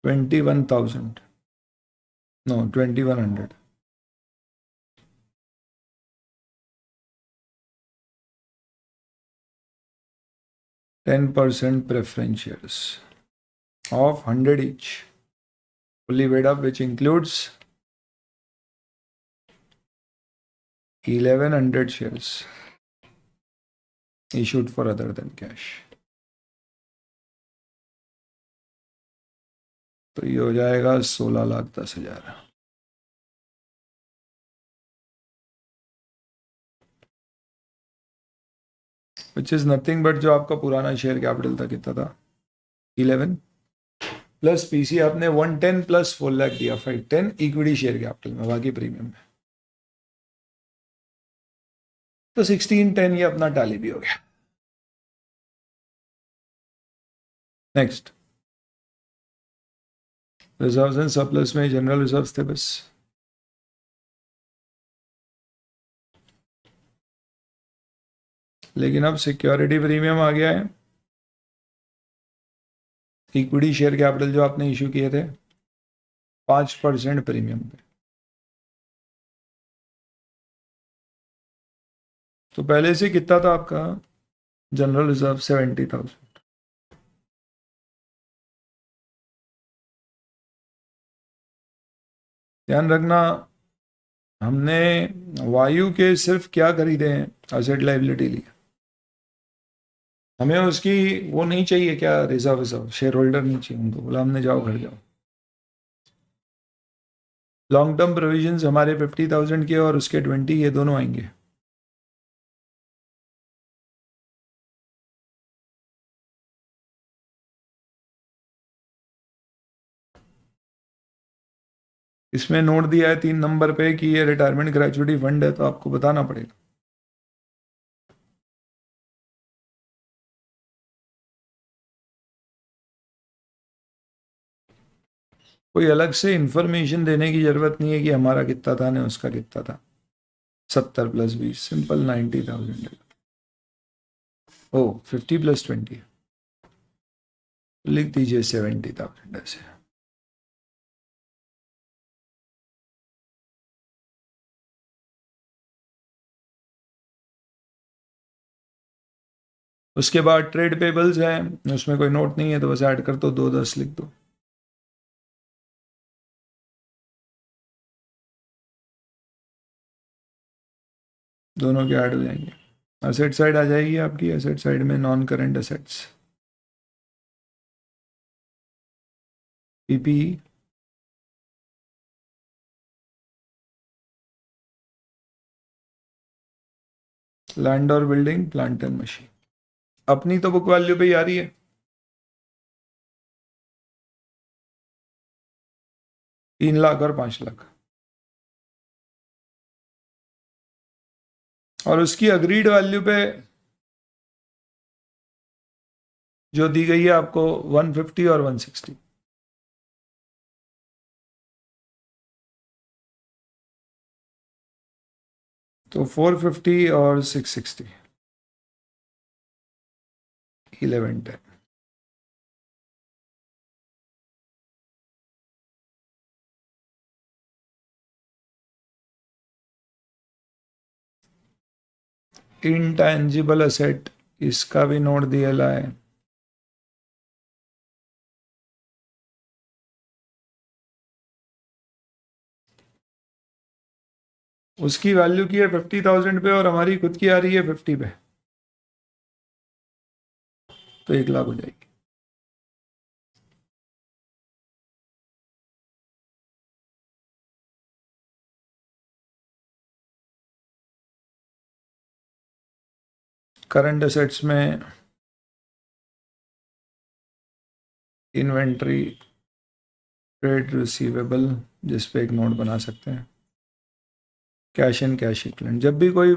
21,000 no 2,100। %10 preference shares of 100 each, fully paid up, which includes 1,100 shares issued for other than cash. तो ये हो जाएगा 16,10,000। विच इज नथिंग बट जो आपका पुराना शेयर कैपिटल था कितना था? 11 प्लस पीसी आपने 110 प्लस 4 लाख दिया, 510 इक्विटी शेयर कैपिटल में, बाकी प्रीमियम में, तो 1610 ये अपना टैली भी हो गया। नेक्स्ट रिजर्व्स एंड सरप्लस में जनरल रिजर्व्स थे बस। लेकिन अब सिक्योरिटी प्रीमियम आ गया है, इक्विटी शेयर कैपिटल जो आपने इशू किए थे 5% प्रीमियम पे। तो पहले से कितना था आपका जनरल रिजर्व? 70,000। ध्यान रखना हमने वायु के सिर्फ क्या खरीदे हैं, असेट लाइबिलिटी लिए, हमें उसकी वो नहीं चाहिए क्या, रिजर्व शेयर होल्डर नहीं चाहिए उनको, बोला हमने जाओ घर जाओ। लॉन्ग टर्म प्रोविजंस हमारे 50,000 के और उसके 20, ये दोनों आएंगे। इसमें नोट दिया है 3 नंबर पे कि ये रिटायरमेंट ग्रेजुएटी फंड है, तो आपको बताना पड़ेगा। कोई अलग से इंफॉर्मेशन देने की जरूरत नहीं है कि हमारा कितना था ने उसका कितना था। 70 प्लस 20 सिंपल 90,000 है। ओ 50 प्लस 20 लिख दीजिए 70,000 ऐसे। उसके बाद ट्रेड पेबल्स हैं, उसमें कोई नोट नहीं है तो बस ऐड कर दो, 210 लिख दो। दोनों के ऐड हो जाएंगे। असेट साइड आ जाएगी आपकी, असेट साइड में non current assets, PPE, land और बिल्डिंग, प्लांट एंड मशीन। अपनी तो बुक वैल्यू पे ही आ रही है, 3 लाख और 5 लाख, और उसकी अग्रीड वैल्यू पे जो दी गई है आपको 150 और 160। तो 450 और 660 11:10. इंटेंजिबल असेट, इसका भी नोट दिया है। उसकी वैल्यू की है 50,000 पे और हमारी खुद की आ रही है 50 पे, तो 1 लाख हो जाएगी। करंट असेट्स में इन्वेंट्री, ट्रेड रिसीवेबल, जिस पे एक नोट बना सकते हैं, कैश एंड कैश इक्विवेलेंट। जब भी कोई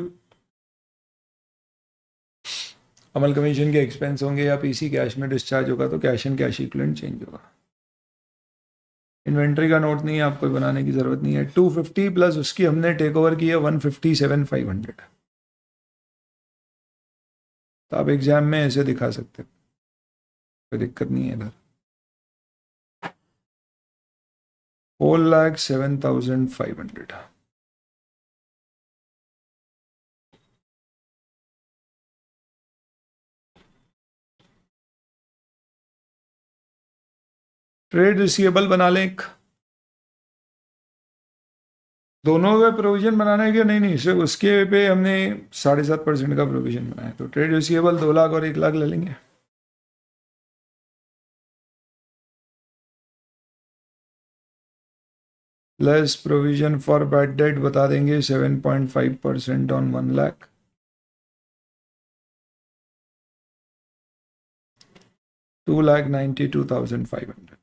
अमल कमीशन के एक्सपेंस होंगे या पीसी कैश में डिस्चार्ज होगा तो cash and cash equivalent change होगा। इन्वेंट्री का नोट नहीं है, आपको बनाने की जरूरत नहीं है। 250 प्लस उसकी हमने टेक ओवर की है 157,500, तो आप एग्जाम में ऐसे दिखा सकते हो, कोई दिक्कत नहीं है इधर। 4,07,500। ट्रेड रिसीवेबल बना लें एक, दोनों पे प्रोविजन बनाने के नहीं सिर्फ उसके पे हमने 7.5% का प्रोविजन बनाया, तो ट्रेड रिसीवेबल 2 लाख और 1 लाख ले लेंगे। Less provision for bad debt बता देंगे 7.5% ऑन 1 लाख। $2,92,500।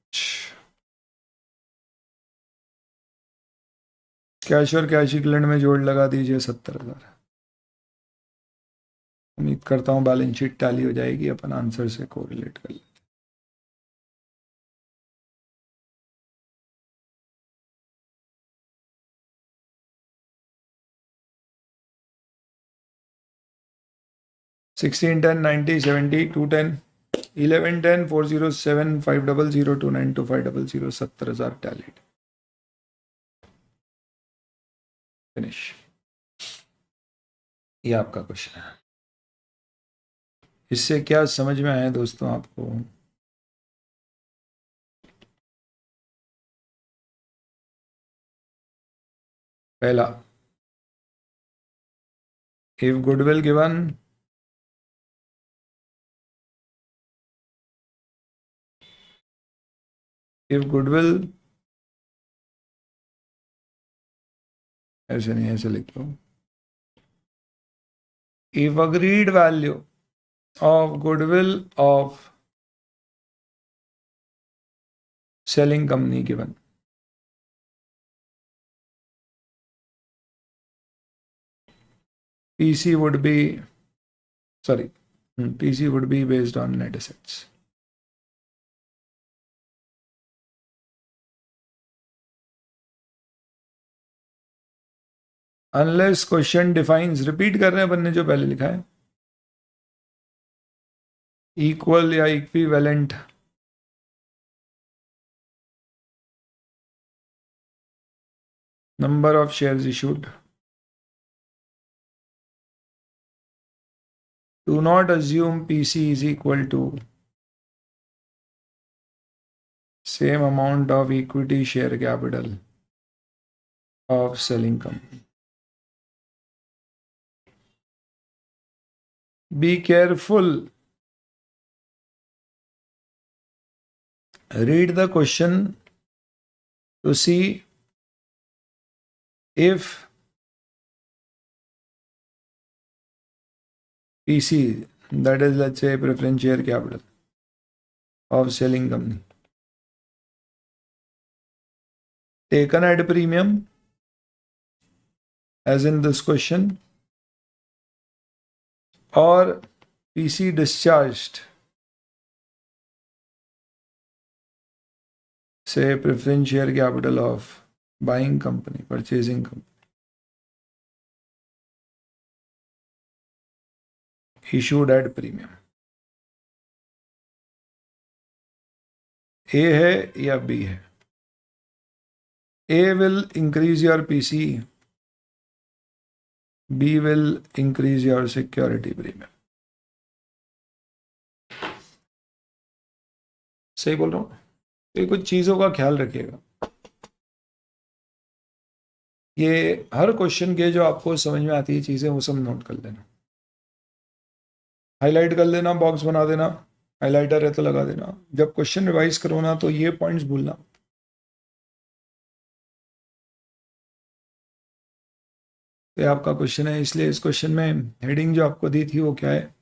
कैश और कैश इक्विवेलेंट में जोड़ लगा दीजिए 70,000। उम्मीद करता हूँ बैलेंस शीट टैली हो जाएगी, अपन आंसर से कोरिलेट कर लेते। $16, $10, $90, $70, $210, $11, $10, $407, $500, $292, $500, 70,000 टैलीड। फिनिश। ये आपका क्वेश्चन है। इससे क्या समझ में आया दोस्तों आपको? पहला, if goodwill given, if goodwill, ऐसे नहीं, ऐसे लिख दो, if agreed value of goodwill of selling company given, PC would be, sorry, PC would be based on net assets. Unless question defines, repeat कर रहे हैं अपन ने जो पहले लिखा है, इक्वल या equivalent number of shares issued. Do not assume PC is equal to same amount of equity share capital of selling company. Be careful. Read the question to see if PC, that is, let's say, preference share capital of selling company, taken at premium, as in this question, or PC discharged, say, preference share capital of buying company, purchasing company, issued at premium. A है या B है? A will increase your PC, B will increase your security premium. सही बोल रहा हूँ? तो कुछ चीजों का ख्याल रखिएगा। ये हर क्वेश्चन के जो आपको समझ में आती है चीजें वो सब नोट कर लेना, हाईलाइट कर लेना, बॉक्स बना देना, हाईलाइटर है तो लगा देना। जब क्वेश्चन रिवाइज करो ना तो ये पॉइंट्स भूलना। तो ये आपका क्वेश्चन है, इसलिए इस क्वेश्चन में हेडिंग जो आपको दी थी वो क्या है?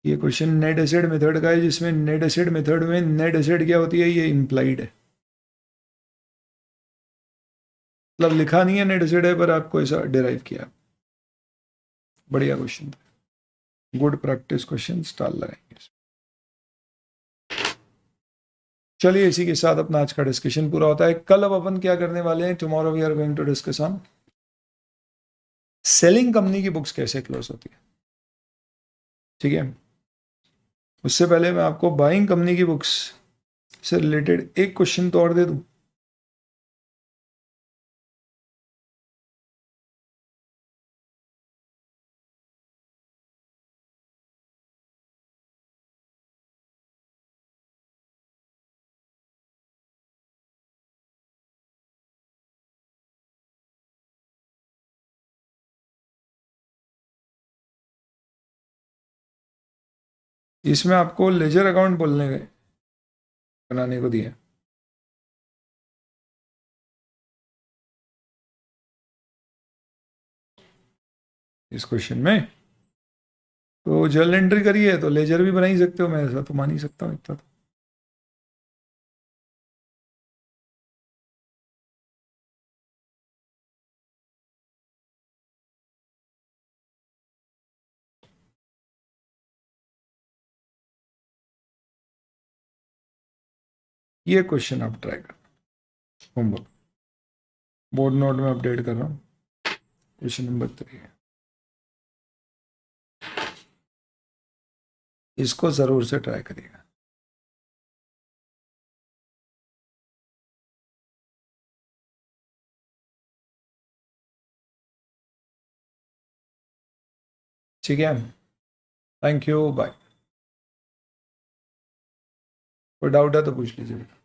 ये क्वेश्चन नेट एसेट मेथड का है, जिसमें नेट एसेट मेथड में नेट एसेट क्या होती है? ये इम्प्लाइड है, मतलब लिखा नहीं है नेट एसेट है, पर आपको ऐसा डिराइव किया। बढ़िया क्वेश्चन था, गुड प्रैक्टिस क्वेश्चन, स्टार लगाएंगे। चलिए इसी के साथ अपना आज का डिस्कशन पूरा होता है। कल अब अपन क्या करने वाले हैं? Tomorrow we are going to discuss on selling company की बुक्स कैसे क्लोज होती है। ठीक है, उससे पहले मैं आपको बाइंग कंपनी की बुक्स से रिलेटेड एक क्वेश्चन तो और दे दूं। इसमें आपको लेजर अकाउंट बोलने गए बनाने को दिया। इस क्वेश्चन में तो जर्नल एंट्री करी है तो लेजर भी बना ही सकते हो, मैं ऐसा तो मान ही सकता हूँ इतना तो। ये क्वेश्चन आप ट्राई कर, होमवर्क बोर्ड नोट में अपडेट कर रहा हूँ। क्वेश्चन नंबर 3 इसको जरूर से ट्राई करिएगा। ठीक है, थैंक यू, बाय। कोई डाउट है तो पूछ लीजिए।